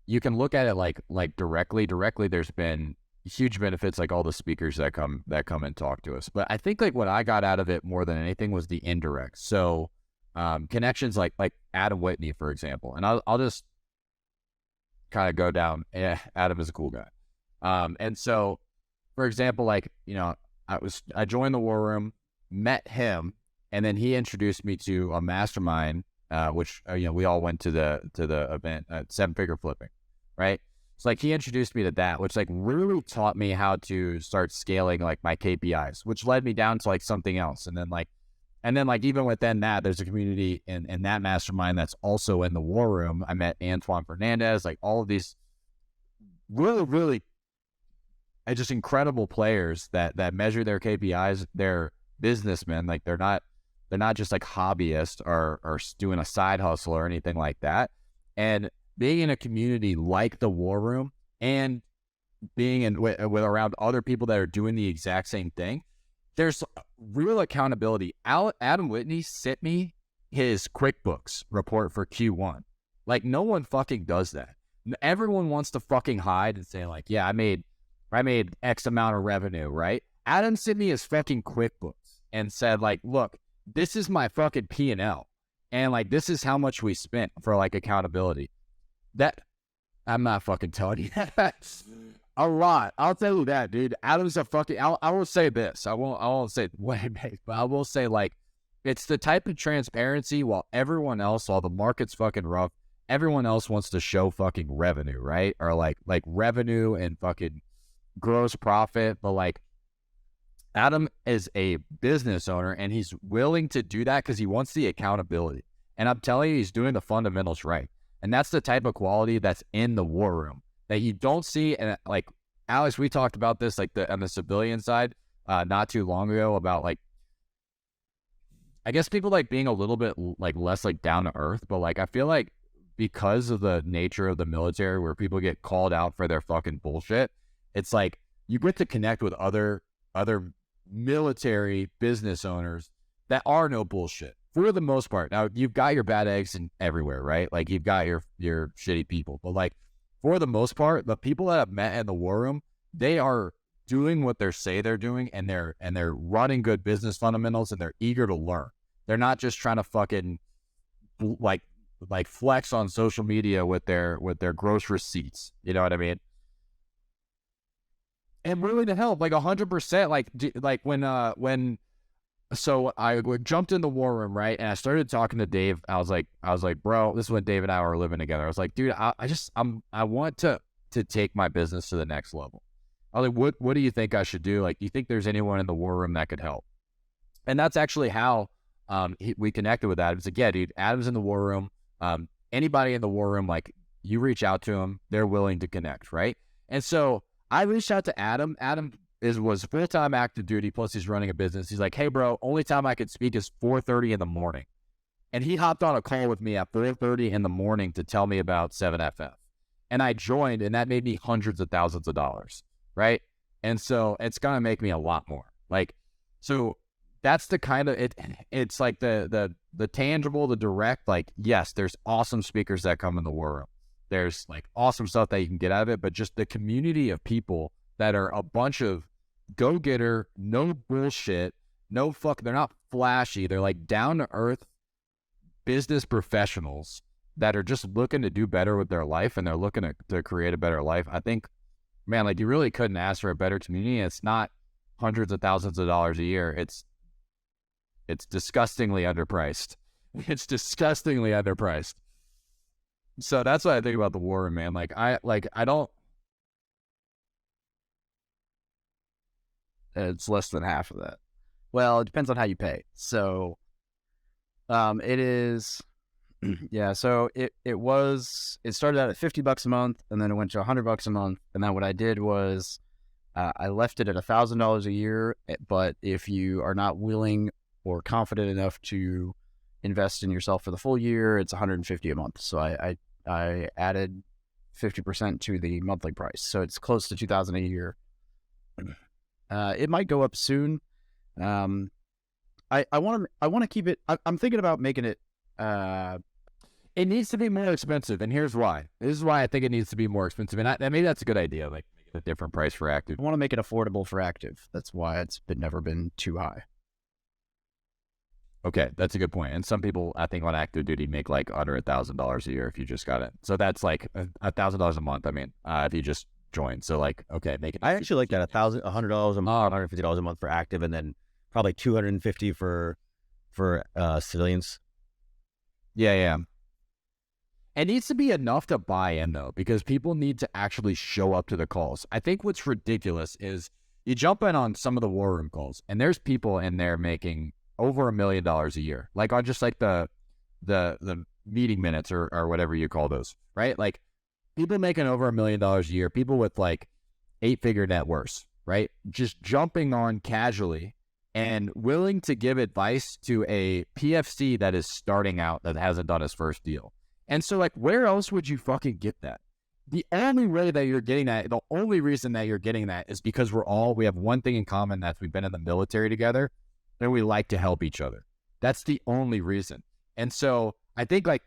you can look at it like directly. There's been huge benefits, like all the speakers that come and talk to us. But I think like what I got out of it more than anything was the indirect. So connections like Adam Whitney, for example, and I'll just kind of go down. Yeah, Adam is a cool guy. And so, for example, like, I joined the War Room, met him, and then he introduced me to a mastermind, which we all went to the event at 7-Figure Flipping, right? So like he introduced me to that, which like really taught me how to start scaling like my KPIs, which led me down to like something else. And then like even within that, there's a community in that mastermind that's also in the War Room. I met Antoine Fernandez, like all of these really just incredible players that measure their KPIs. They're businessmen. Like they're not just like hobbyists or doing a side hustle or anything like that. And being in a community like the War Room and being with around other people that are doing the exact same thing, there's real accountability. Adam Whitney sent me his QuickBooks report for Q1. Like no one fucking does that. Everyone wants to fucking hide and say like, yeah, I made X amount of revenue, right? Adam sent me his fucking QuickBooks and said like, look, this is my fucking P&L. And like, this is how much we spent for like accountability. That I'm not fucking telling you that. A lot. I'll tell you that, dude. Adam's a fucking, I will say this. I won't say way, but I will say like, it's the type of transparency while the market's fucking rough, everyone else wants to show fucking revenue, right? Or like revenue and fucking gross profit. But like, Adam is a business owner and he's willing to do that because he wants the accountability. And I'm telling you, he's doing the fundamentals right. And that's the type of quality that's in the War Room that you don't see. And like, Alex, we talked about this like on the civilian side not too long ago about like, I guess people like being a little bit like less like down to earth. But like, I feel like because of the nature of the military where people get called out for their fucking bullshit, it's like you get to connect with other military business owners that are no bullshit for the most part. Now you've got your bad eggs in everywhere, right? Like you've got your shitty people, but like for the most part, the people that I've met in the War Room, they are doing what they say they're doing, and they're running good business fundamentals, and they're eager to learn. They're not just trying to fucking like flex on social media with their gross receipts. You know what I mean? And willing to help, like 100%. Like when so I jumped in the War Room, right? And I started talking to Dave. I was like, bro, this is when Dave and I were living together. I was like, dude, I want to take my business to the next level. I was like, what do you think I should do? Like, do you think there's anyone in the War Room that could help? And that's actually how we connected with Adam. He's like, yeah, dude, Adam's in the war room. Anybody in the war room, like, you reach out to him, they're willing to connect, right? And so I reached out to Adam. Adam was full-time active duty, plus he's running a business. He's like, hey, bro, only time I could speak is 4:30 in the morning. And he hopped on a call with me at 4:30 in the morning to tell me about 7FF. And I joined, and that made me hundreds of thousands of dollars, right? And so it's going to make me a lot more. Like, so that's the kind of, it's like the tangible, the direct, like, yes, there's awesome speakers that come in the war room. There's like awesome stuff that you can get out of it, but just the community of people that are a bunch of go-getter, no bullshit, they're not flashy. They're like down-to-earth business professionals that are just looking to do better with their life, and they're looking to create a better life. I think, man, like, you really couldn't ask for a better community. It's not hundreds of thousands of dollars a year. It's disgustingly underpriced. It's disgustingly underpriced. So that's what I think about the war room, man. I don't. It's less than half of that. Well, it depends on how you pay. So, it is, yeah. So it started out at $50 a month, and then it went to $100 a month. And then what I did was, I left it at $1,000 a year. But if you are not willing or confident enough to invest in yourself for the full year, it's $150 a month. So I added 50% to the monthly price, so it's close to $2,000 a year. It might go up soon. I want to keep it. I'm thinking about making it. It needs to be more expensive, and here's why. This is why I think it needs to be more expensive, and maybe that's a good idea. Like, make it a different price for active. I want to make it affordable for active. That's why it's never been too high. Okay, that's a good point. And some people, I think, on active duty make like under $1,000 a year if you just got it. So that's like $1,000 a month. I mean, if you just join. So like, okay, make it. I actually like that $100 a month, $150 a month for active, and then probably $250 for civilians. Yeah. It needs to be enough to buy in, though, because people need to actually show up to the calls. I think what's ridiculous is you jump in on some of the war room calls, and there's people in there making over $1 million a year, like on just like the meeting minutes or whatever you call those, right? Like, people making over $1 million a year, people with like 8-figure net worths, right? Just jumping on casually and willing to give advice to a PFC that is starting out, that hasn't done his first deal. And so, like, where else would you fucking get that? The only way that you're getting that, the only reason that you're getting that is because we have one thing in common, that's we've been in the military together, and we like to help each other. That's the only reason. And so I think, like,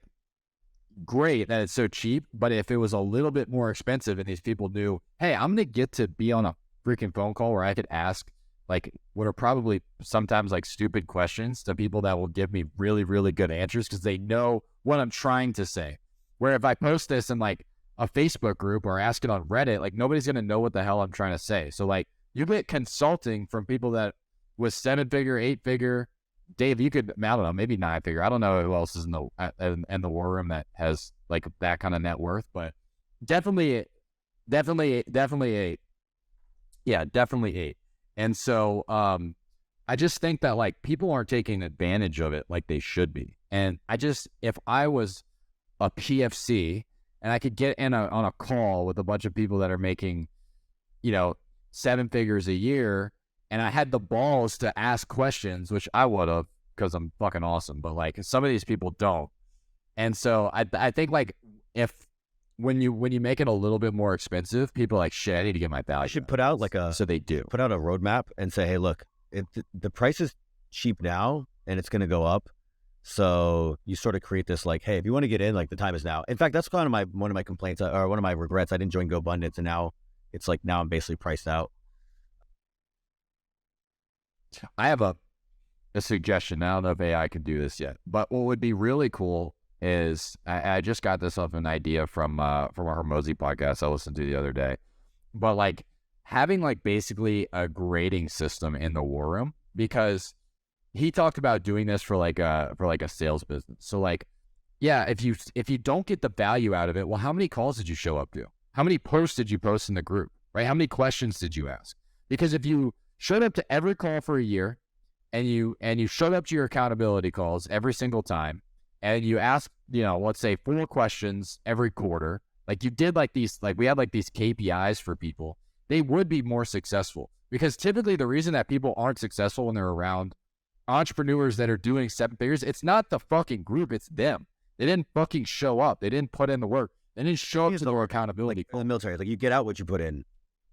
great that it's so cheap, but if it was a little bit more expensive and these people knew, hey, I'm going to get to be on a freaking phone call where I could ask, like, what are probably sometimes like stupid questions to people that will give me really, really good answers because they know what I'm trying to say. Where if I post this in like a Facebook group or ask it on Reddit, like, nobody's going to know what the hell I'm trying to say. So like, you get consulting from people that with 7-figure, 8-figure, Dave, you could, I don't know, maybe 9-figure. I don't know who else is in the war room that has like that kind of net worth, but definitely 8. Yeah, definitely 8. And so I just think that like people aren't taking advantage of it like they should be. And if I was a PFC and I could get on a call with a bunch of people that are making, 7 figures a year, and I had the balls to ask questions, which I would have because I'm fucking awesome, but like some of these people don't. And so I think like when you make it a little bit more expensive, people are like, shit, I need to get my value. You should put out like so they do. Put out a roadmap and say, hey, look, the price is cheap now and it's going to go up. So you sort of create this like, hey, if you want to get in, like, the time is now. In fact, that's kind of one of my complaints or one of my regrets. I didn't join GoBundance, and now it's like, now I'm basically priced out. I have a suggestion. I don't know if AI can do this yet, but what would be really cool is I just got this off an idea from our Hormozy podcast I listened to the other day, but like having like basically a grading system in the war room, because he talked about doing this for like a sales business. So like, yeah, if you don't get the value out of it, well, how many calls did you show up to? How many posts did you post in the group, right? How many questions did you ask? Because if you showed up to every call for a year and you showed up to your accountability calls every single time, and you asked, let's say 4 questions every quarter, like you did like these, like we had like these KPIs for people, they would be more successful. Because typically the reason that people aren't successful when they're around entrepreneurs that are doing 7 figures, it's not the fucking group, it's them. They didn't fucking show up. They didn't put in the work. They didn't show up to their accountability. In the military, like you get out what you put in.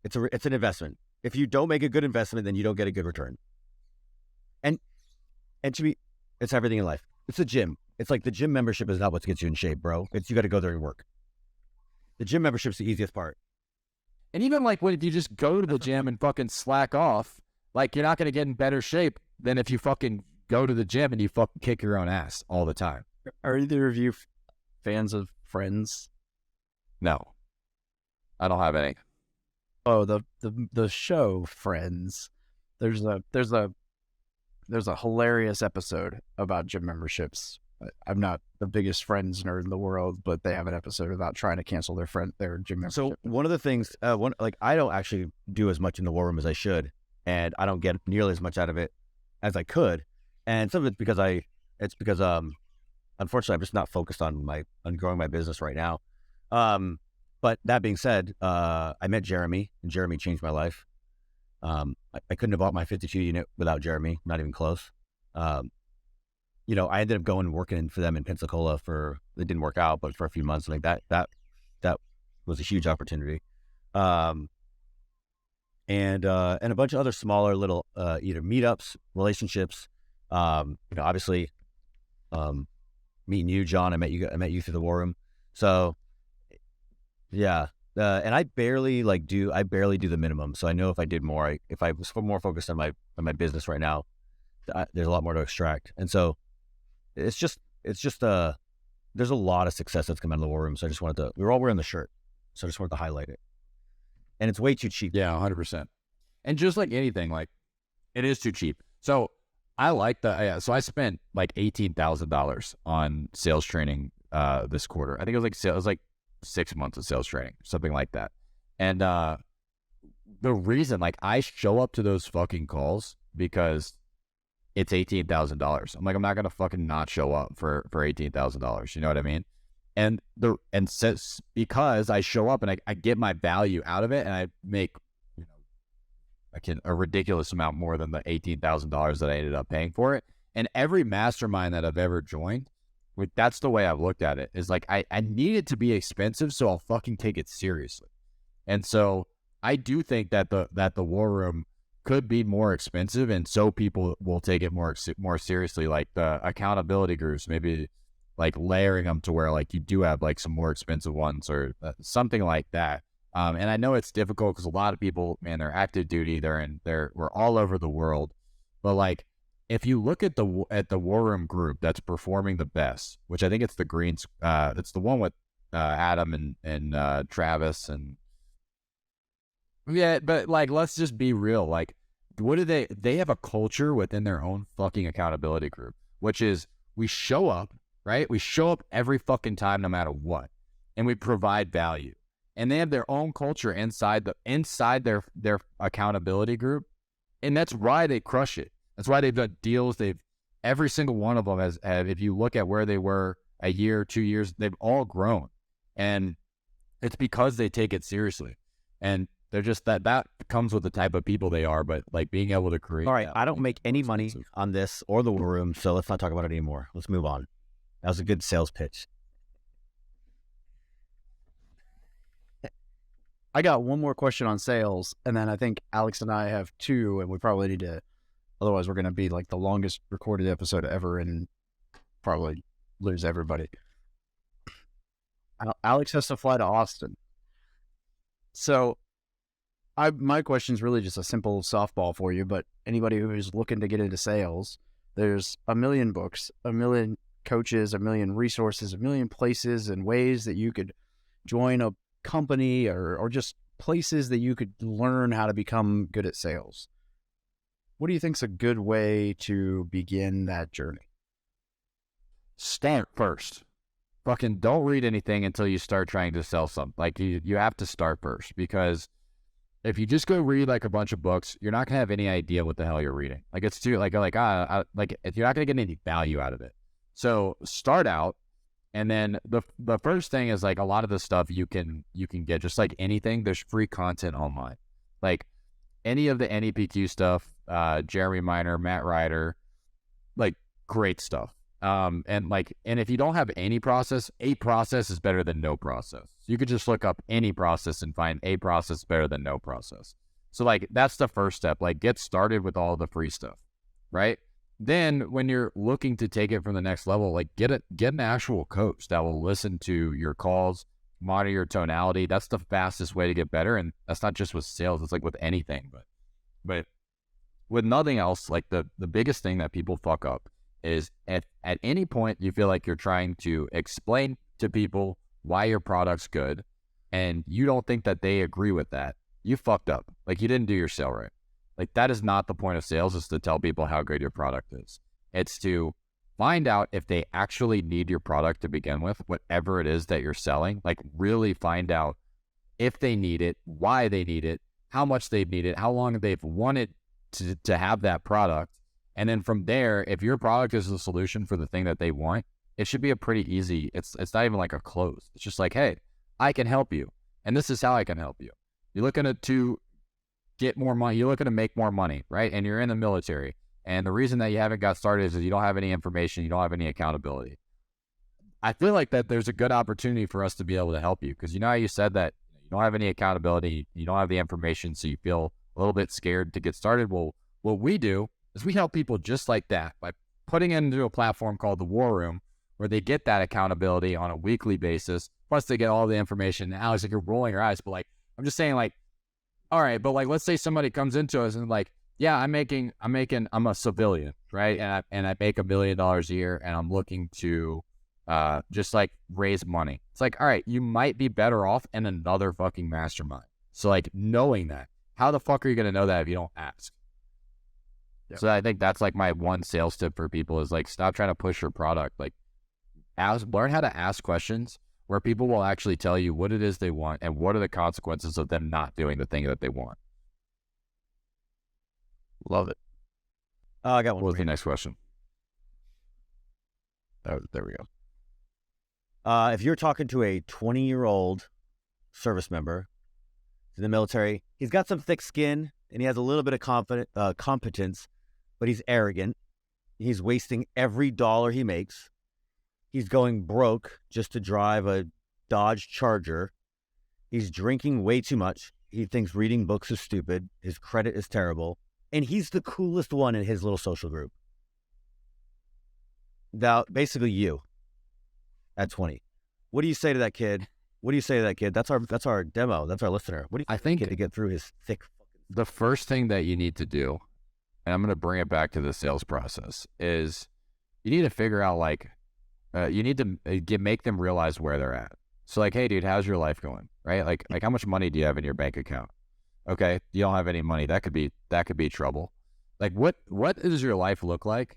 It's an investment. If you don't make a good investment, then you don't get a good return. And to me, it's everything in life. It's a gym. It's like the gym membership is not what gets you in shape, bro. It's you got to go there and work. The gym membership's the easiest part. And even like if you just go to the gym and fucking slack off, like you're not going to get in better shape than if you fucking go to the gym and you fucking kick your own ass all the time. Are either of you fans of Friends? No, I don't have any. Oh, the show Friends. There's a hilarious episode about gym memberships. I'm not the biggest Friends nerd in the world, but they have an episode about trying to cancel their gym membership. So one of the things, I don't actually do as much in the war room as I should, and I don't get nearly as much out of it as I could. And some of it's because unfortunately I'm just not focused on growing my business right now. But that being said, I met Jeremy, and Jeremy changed my life. I couldn't have bought my 52 unit without Jeremy, not even close. I ended up going and working for them in Pensacola it didn't work out, but for a few months, like that was a huge opportunity. And a bunch of other smaller little, either meetups, relationships, obviously, meeting you, John, I met you through the war room. So yeah. And I barely do the minimum. So I know if I did more, if I was more focused on my business right now, there's a lot more to extract. And so it's just there's a lot of success that's come out of the war room. So I just we're all wearing the shirt. So I just wanted to highlight it. And it's way too cheap. Yeah, 100%. And just like anything, like it is too cheap. So I like so I spent like $18,000 on sales training this quarter. I think it was like 6 months of sales training, something like that. And the reason, like, I show up to those fucking calls because it's $18,000. I'm like, I'm not gonna fucking not show up for $18,000. You know what I mean? And because I show up and I get my value out of it, and I make a ridiculous amount more than the $18,000 that I ended up paying for it. And every mastermind that I've ever joined, that's the way I've looked at it, is like I need it to be expensive, so I'll fucking take it seriously. And so I do think that the war room could be more expensive, and so people will take it more seriously. Like the accountability groups, maybe like layering them to where like you do have like some more expensive ones or something like that. And I know it's difficult because a lot of people, man, they're active duty, we're all over the world, but like, if you look at the war room group that's performing the best, which I think it's the Greens, it's the one with Adam and Travis, and yeah, but like, let's just be real. Like, what do they have a culture within their own fucking accountability group, which is we show up, right? We show up every fucking time, no matter what, and we provide value. And they have their own culture inside their accountability group, and that's why they crush it. That's why they've done deals. Every single one of them has, if you look at where they were a year, 2 years, they've all grown. And it's because they take it seriously. And they're just that comes with the type of people they are, but like being able to create. All right. I don't make any money on this or the war room, so let's not talk about it anymore. Let's move on. That was a good sales pitch. I got one more question on sales, and then I think Alex and I have 2, and we probably need to, otherwise we're going to be like the longest recorded episode ever and probably lose everybody. Alex has to fly to Austin. So my question is really just a simple softball for you, but anybody who is looking to get into sales, there's a million books, a million coaches, a million resources, a million places and ways that you could join a company or just places that you could learn how to become good at sales. What do you think's a good way to begin that journey? Start first. Fucking don't read anything until you start trying to sell something. Like you have to start first, because if you just go read like a bunch of books, you're not gonna have any idea what the hell you're reading. Like it's too like you're not gonna get any value out of it. So start out, and then the first thing is like a lot of the stuff you can get, just like anything. There's free content online, like any of the NEPQ stuff, Jeremy Miner, Matt Ryder, like great stuff. And if you don't have any process, a process is better than no process. You could just look up any process and find a process better than no process. So like, that's the first step, like get started with all the free stuff, right? Then when you're looking to take it from the next level, like get an actual coach that will listen to your calls, monitor your tonality. That's the fastest way to get better. And that's not just with sales, it's like with anything, but with nothing else, like the biggest thing that people fuck up is at any point you feel like you're trying to explain to people why your product's good and you don't think that they agree with that, you fucked up. Like you didn't do your sale right. Like that is not the point of sales, is to tell people how good your product is. It's to find out if they actually need your product to begin with, whatever it is that you're selling. Like really find out if they need it, why they need it, how much they need it, how long they've wanted to have that product. And then from there, if your product is the solution for the thing that they want, it should be a pretty easy, it's not even like a close. It's just like, hey, I can help you. And this is how I can help you. You're looking to get more money. You're looking to make more money, right? And you're in the military. And the reason that you haven't got started is you don't have any information. You don't have any accountability. I feel like that there's a good opportunity for us to be able to help you, because you know how you said that you don't have any accountability, you don't have the information, so you feel a little bit scared to get started. Well, what we do is we help people just like that by putting it into a platform called the War Room, where they get that accountability on a weekly basis. Plus they get all the information. Now it's like you're rolling your eyes, but like, I'm just saying like, all right, but like, let's say somebody comes into us and like, yeah, I'm a civilian, right? And I make $1 million a year and I'm looking to just like raise money. It's like, all right, you might be better off in another fucking mastermind. So like knowing that, how the fuck are you going to know that if you don't ask? Yep. So I think that's like my one sales tip for people is like, stop trying to push your product. Like learn how to ask questions where people will actually tell you what it is they want and what are the consequences of them not doing the thing that they want. Love it. I got one. What was the next question? Oh, there we go. If you're talking to a 20-year-old service member in the military, he's got some thick skin and he has a little bit of competence, but he's arrogant. He's wasting every dollar he makes. He's going broke just to drive a Dodge Charger. He's drinking way too much. He thinks reading books is stupid. His credit is terrible. And he's the coolest one in his little social group. Now, basically you at 20. What do you say to that kid? What do you say to that kid? That's our demo. That's our listener. What do you think to get through his thick? The first thing that you need to do, and I'm going to bring it back to the sales process, is you need to figure out like, you need to make them realize where they're at. So like, hey dude, how's your life going? Right? Like how much money do you have in your bank account? Okay. You don't have any money. That could be trouble. Like what does your life look like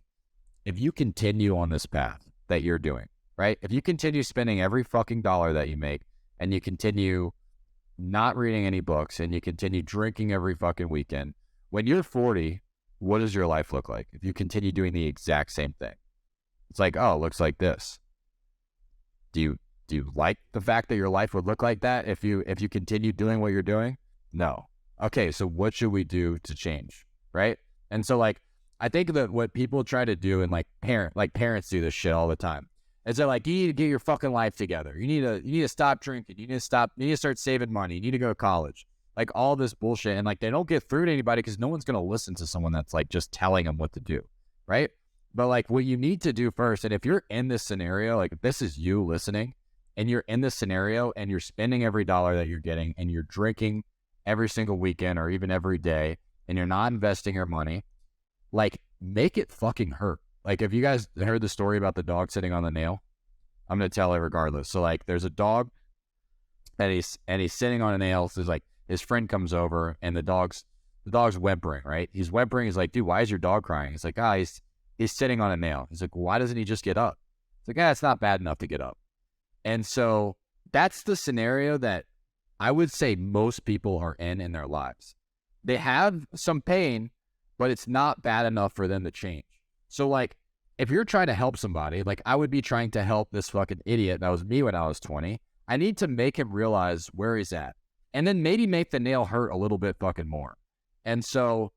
if you continue on this path that you're doing, right? If you continue spending every fucking dollar that you make and you continue not reading any books and you continue drinking every fucking weekend, when you're 40, what does your life look like if you continue doing the exact same thing? It's like, oh, it looks like this. Do you like the fact that your life would look like that if you continue doing what you're doing? No. Okay, so what should we do to change, right? And so like, I think that what people try to do, and like parents do this shit all the time, is they're like, you need to get your fucking life together. You need to stop drinking. You need to start saving money. You need to go to college. Like all this bullshit, and like they don't get through to anybody because no one's gonna listen to someone that's like just telling them what to do, right? But like what you need to do first, and if you're in this scenario, like if this is you listening and you're in this scenario and you're spending every dollar that you're getting and you're drinking every single weekend or even every day and you're not investing your money, like make it fucking hurt. Like if you guys heard the story about the dog sitting on the nail, I'm going to tell it regardless. So like there's a dog and he's sitting on a nail. So like his friend comes over and the dog's whimpering, right? He's whimpering. He's like, dude, why is your dog crying? He's like, he's sitting on a nail. He's like, why doesn't he just get up? It's like, it's not bad enough to get up. And so that's the scenario that I would say most people are in their lives. They have some pain, but it's not bad enough for them to change. So like, if you're trying to help somebody, like I would be trying to help this fucking idiot that was me when I was 20. I need to make him realize where he's at, and then maybe make the nail hurt a little bit fucking more. And so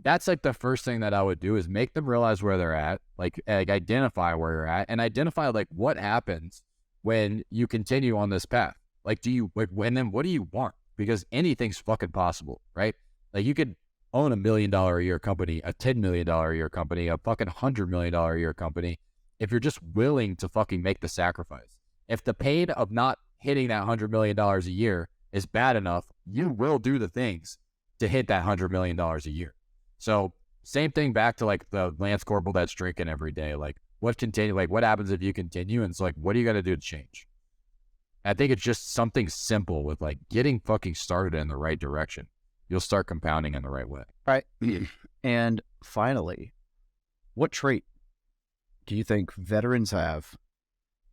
that's like the first thing that I would do is make them realize where they're at, like identify where you're at, and identify like what happens when you continue on this path. Like, and then what do you want? Because anything's fucking possible, right? Like you could own $1 million a year company, a $10 million a year company, a fucking $100 million a year company, if you're just willing to fucking make the sacrifice. If the pain of not hitting that $100 million a year is bad enough, you will do the things to hit that $100 million a year. So same thing back to like the Lance Corporal that's drinking every day. Like what happens if you continue? And it's like, what do you got to do to change? I think it's just something simple with like getting fucking started in the right direction. You'll start compounding in the right way. Right. And finally, what trait do you think veterans have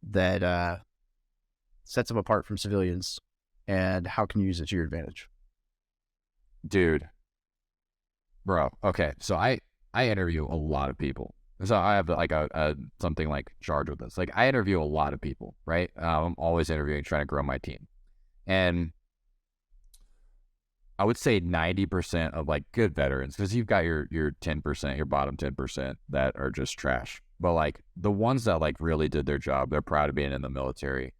that sets them apart from civilians, and how can you use it to your advantage? Dude. Bro. Okay. So I interview a lot of people. So I have like a something like charged with this. Like I interview a lot of people, right? I'm always interviewing, trying to grow my team. And I would say 90% of like good veterans, because you've got your 10%, your bottom 10% that are just trash. But like the ones that like really did their job, they're proud of being in the military.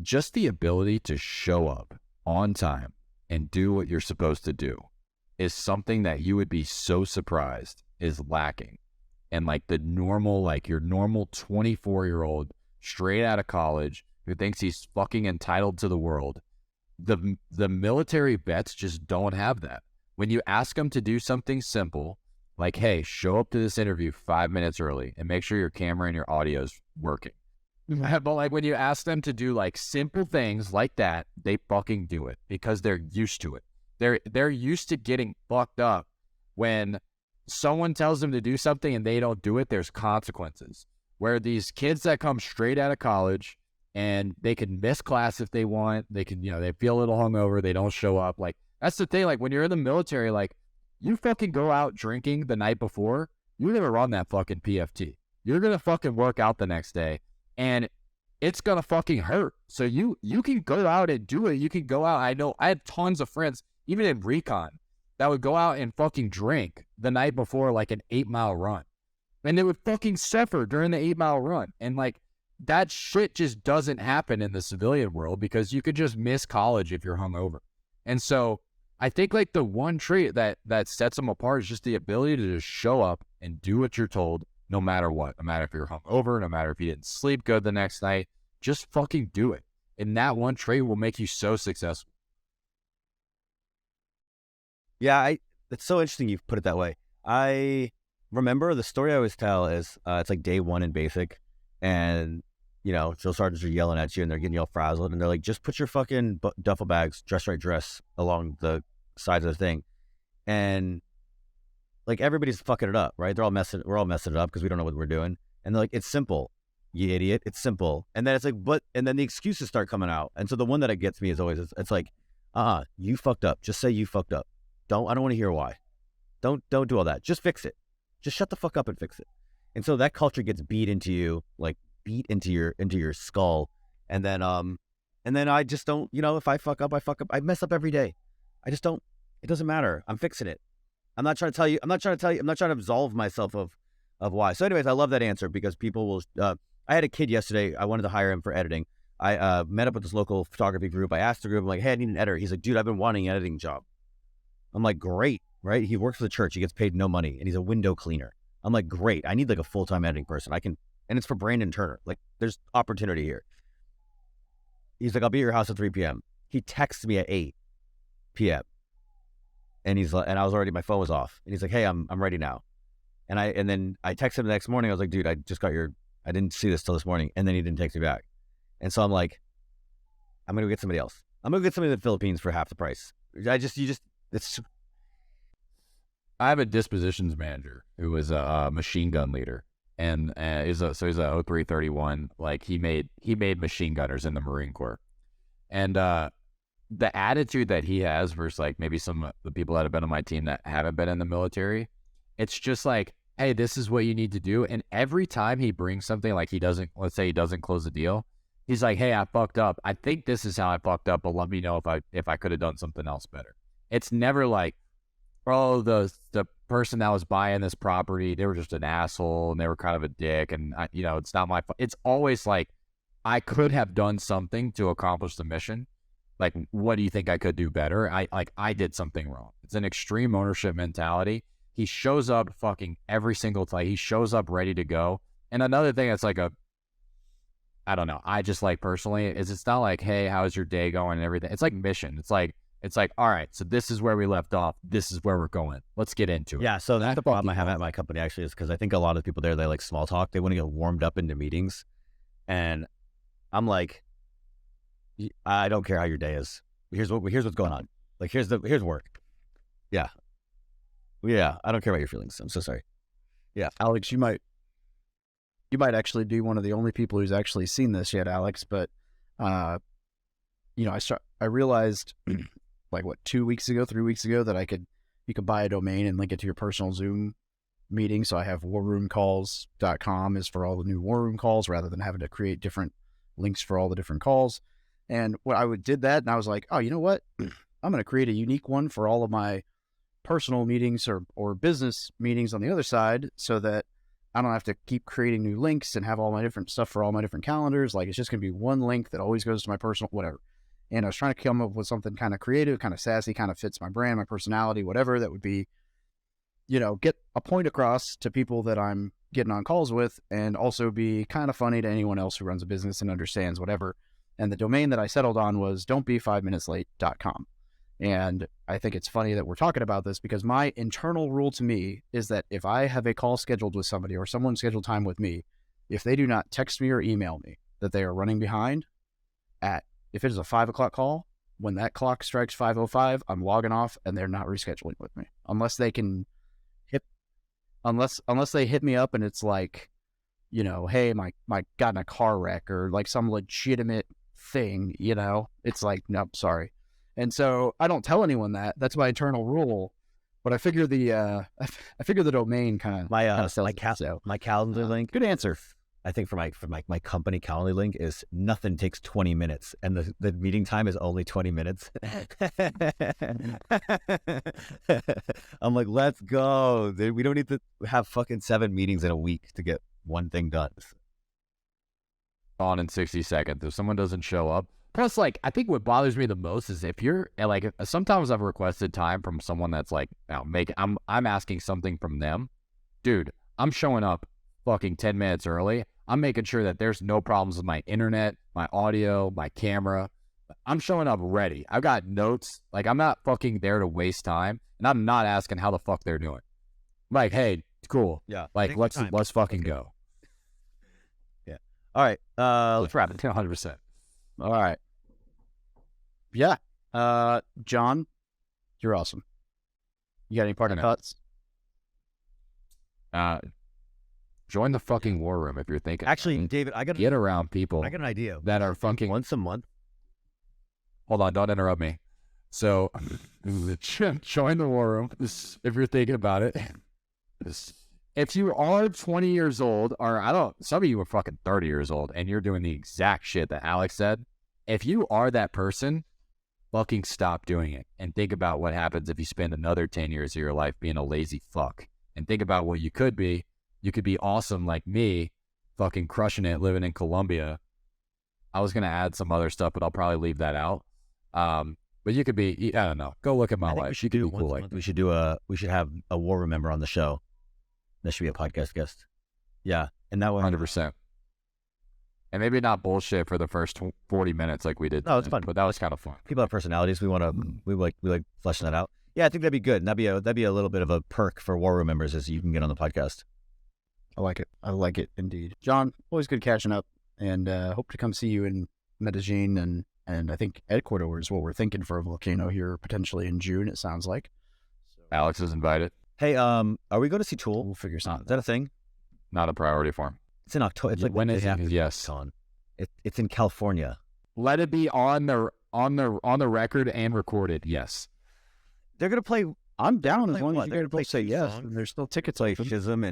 Just the ability to show up on time and do what you're supposed to do is something that you would be so surprised is lacking. And like the normal, like your normal 24-year-old straight out of college who thinks he's fucking entitled to the world, the military vets just don't have that. When you ask them to do something simple, like, hey, show up to this interview 5 minutes early and make sure your camera and your audio is working. But like when you ask them to do like simple things like that, they fucking do it because they're used to it. They're used to getting fucked up. When someone tells them to do something and they don't do it, there's consequences. Where these kids that come straight out of college and they can miss class if they want, they can, they feel a little hungover, they don't show up. Like that's the thing. Like when you're in the military, like you fucking go out drinking the night before, you're gonna run that fucking PFT. You're gonna fucking work out the next day, and it's gonna fucking hurt. So you can go out and do it. You can go out. I know I had tons of friends, even in recon, that would go out and fucking drink the night before like an 8-mile run. And they would fucking suffer during the 8-mile run. And like that shit just doesn't happen in the civilian world because you could just miss college if you're hungover. And so I think like the one trait that sets them apart is just the ability to just show up and do what you're told no matter what. No matter if you're hungover, no matter if you didn't sleep good the next night, just fucking do it. And that one trait will make you so successful. Yeah, it's so interesting you've put it that way. I remember the story I always tell is it's like day one in basic, and drill sergeants are yelling at you and they're getting you all frazzled, and they're like, just put your fucking duffel bags, dress along the sides of the thing, and like everybody's fucking it up, right? We're all messing it up because we don't know what we're doing, and they're like, it's simple, you idiot, it's simple. And then it's like, and then the excuses start coming out, and so the one that gets me is always it's like, you fucked up, just say you fucked up. I don't want to hear why. Don't do all that. Just fix it. Just shut the fuck up and fix it. And so that culture gets beat into you, like beat into your skull. And then I just don't, if I fuck up, I mess up every day. I just don't, it doesn't matter. I'm fixing it. I'm not trying to absolve myself of why. So anyways, I love that answer because people will, I had a kid yesterday. I wanted to hire him for editing. I met up with this local photography group. I asked the group, I'm like, hey, I need an editor. He's like, dude, I've been wanting an editing job. I'm like, great, right? He works for the church. He gets paid no money, and he's a window cleaner. I'm like, great. I need like a full-time editing person. And it's for Brandon Turner. Like, there's opportunity here. He's like, I'll be at your house at 3 p.m. He texts me at 8 p.m. And he's like, and I was already, my phone was off. And he's like, hey, I'm ready now. And then I texted him the next morning. I was like, dude, I didn't see this till this morning. And then he didn't text me back. And so I'm like, I'm going to get somebody else. I'm going to get somebody in the Philippines for half the price. I have a dispositions manager who was a machine gun leader, and he's a 0331. Like he made machine gunners in the Marine Corps, And the attitude that he has versus like maybe some of the people that have been on my team that haven't been in the military, it's just like, hey, this is what you need to do. And every time he brings something, like let's say he doesn't close the deal, he's like, hey, I fucked up. I think this is how I fucked up, but let me know if I could have done something else better. It's never like, oh, the person that was buying this property, they were just an asshole and they were kind of a dick, and it's not my fault. It's always like, I could have done something to accomplish the mission. Like, what do you think I could do better? I did something wrong. It's an extreme ownership mentality. He shows up fucking every single time. He shows up ready to go. And another thing that's like I don't know, I just like personally, is it's not like, hey, how's your day going and everything. It's like mission. It's like, all right, so this is where we left off. This is where we're going. Let's get into it. Yeah, so that's the problem I have at my company, actually, is because I think a lot of people there, they like small talk. They want to get warmed up into meetings. And I'm like, I don't care how your day is. Here's what's going on. Like, here's work. Yeah. I don't care about your feelings. I'm so sorry. Yeah. Alex, you might actually be one of the only people who's actually seen this yet, Alex. But, I realized like 3 weeks ago that you could buy a domain and link it to your personal Zoom meeting. So I have warroomcalls.com is for all the new war room calls rather than having to create different links for all the different calls. And did that, and I was like, oh, you know what? I'm going to create a unique one for all of my personal meetings or business meetings on the other side, so that I don't have to keep creating new links and have all my different stuff for all my different calendars. Like, it's just going to be one link that always goes to my personal, whatever. And I was trying to come up with something kind of creative, kind of sassy, kind of fits my brand, my personality, whatever, that would be, get a point across to people that I'm getting on calls with, and also be kind of funny to anyone else who runs a business and understands whatever. And the domain that I settled on was don'tbe5minuteslate.com. And I think it's funny that we're talking about this, because my internal rule to me is that if I have a call scheduled with somebody or someone scheduled time with me, if they do not text me or email me that they are running behind if it is a 5 o'clock call, when that clock strikes 5:05, I'm logging off and they're not rescheduling with me unless they hit me up and it's like, hey, my got in a car wreck or like some legitimate thing, it's like, nope, sorry. And so I don't tell anyone that. That's my internal rule. But I figure the domain kind of my calendar link. Good answer. I think for my company calendar link is nothing takes 20 minutes, and the meeting time is only 20 minutes. I'm like, let's go. We don't need to have fucking 7 meetings in a week to get one thing done. On in 60 seconds. If someone doesn't show up. Plus, like, I think what bothers me the most is if you're like, sometimes I've requested time from someone that's like, I'm asking something from them. Dude, I'm showing up fucking 10 minutes early. I'm making sure that there's no problems with my internet, my audio, my camera. I'm showing up ready. I've got notes. Like, I'm not fucking there to waste time, and I'm not asking how the fuck they're doing. Like, hey, cool. Yeah. Like, let's fucking go. Yeah. All right. Let's wrap it. 100%. All right. Yeah. John, you're awesome. You got any parting thoughts? Join the fucking war room if you're thinking. Actually, David, get around people. I got an idea that are fucking once a month. Hold on, don't interrupt me. So, join the war room if you're thinking about it. If you are 20 years old, or some of you are fucking 30 years old, and you're doing the exact shit that Alex said, if you are that person, fucking stop doing it and think about what happens if you spend another 10 years of your life being a lazy fuck. And think about what you could be. You could be awesome like me, fucking crushing it, living in Colombia. I was going to add some other stuff, but I'll probably leave that out. But you could be, I don't know. Go look at my life. You could be cool like that. We should have a war room member on the show. That should be a podcast guest. Yeah. And that one 100%. And maybe not bullshit for the first 40 minutes like we did. No, it's fun. But that was kind of fun. People have personalities. We like fleshing that out. Yeah, I think that'd be good. And that'd be a little bit of a perk for war room members, as you can get on the podcast. I like it. I like it indeed. John, always good catching up, and hope to come see you in Medellin, and I think Ecuador is what we're thinking for a volcano here potentially in June, it sounds like. So, Alex is invited. Hey, are we going to see Tool? We'll figure something out. Is that a thing? Not a priority for him. It's in October. It's like when is it? Yes. It's in California. Let it be on the on the record and recorded, yes. They're gonna play. I'm down as Like long what? as you They're guys gonna play both say two yes, songs? and there's still tickets Play open. Schism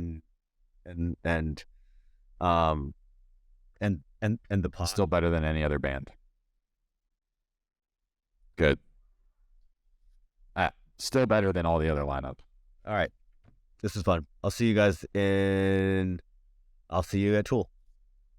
um and the pot. Still better than any other band. Good. Still better than all the other lineup. All right, this is fun. I'll see you guys at Tool.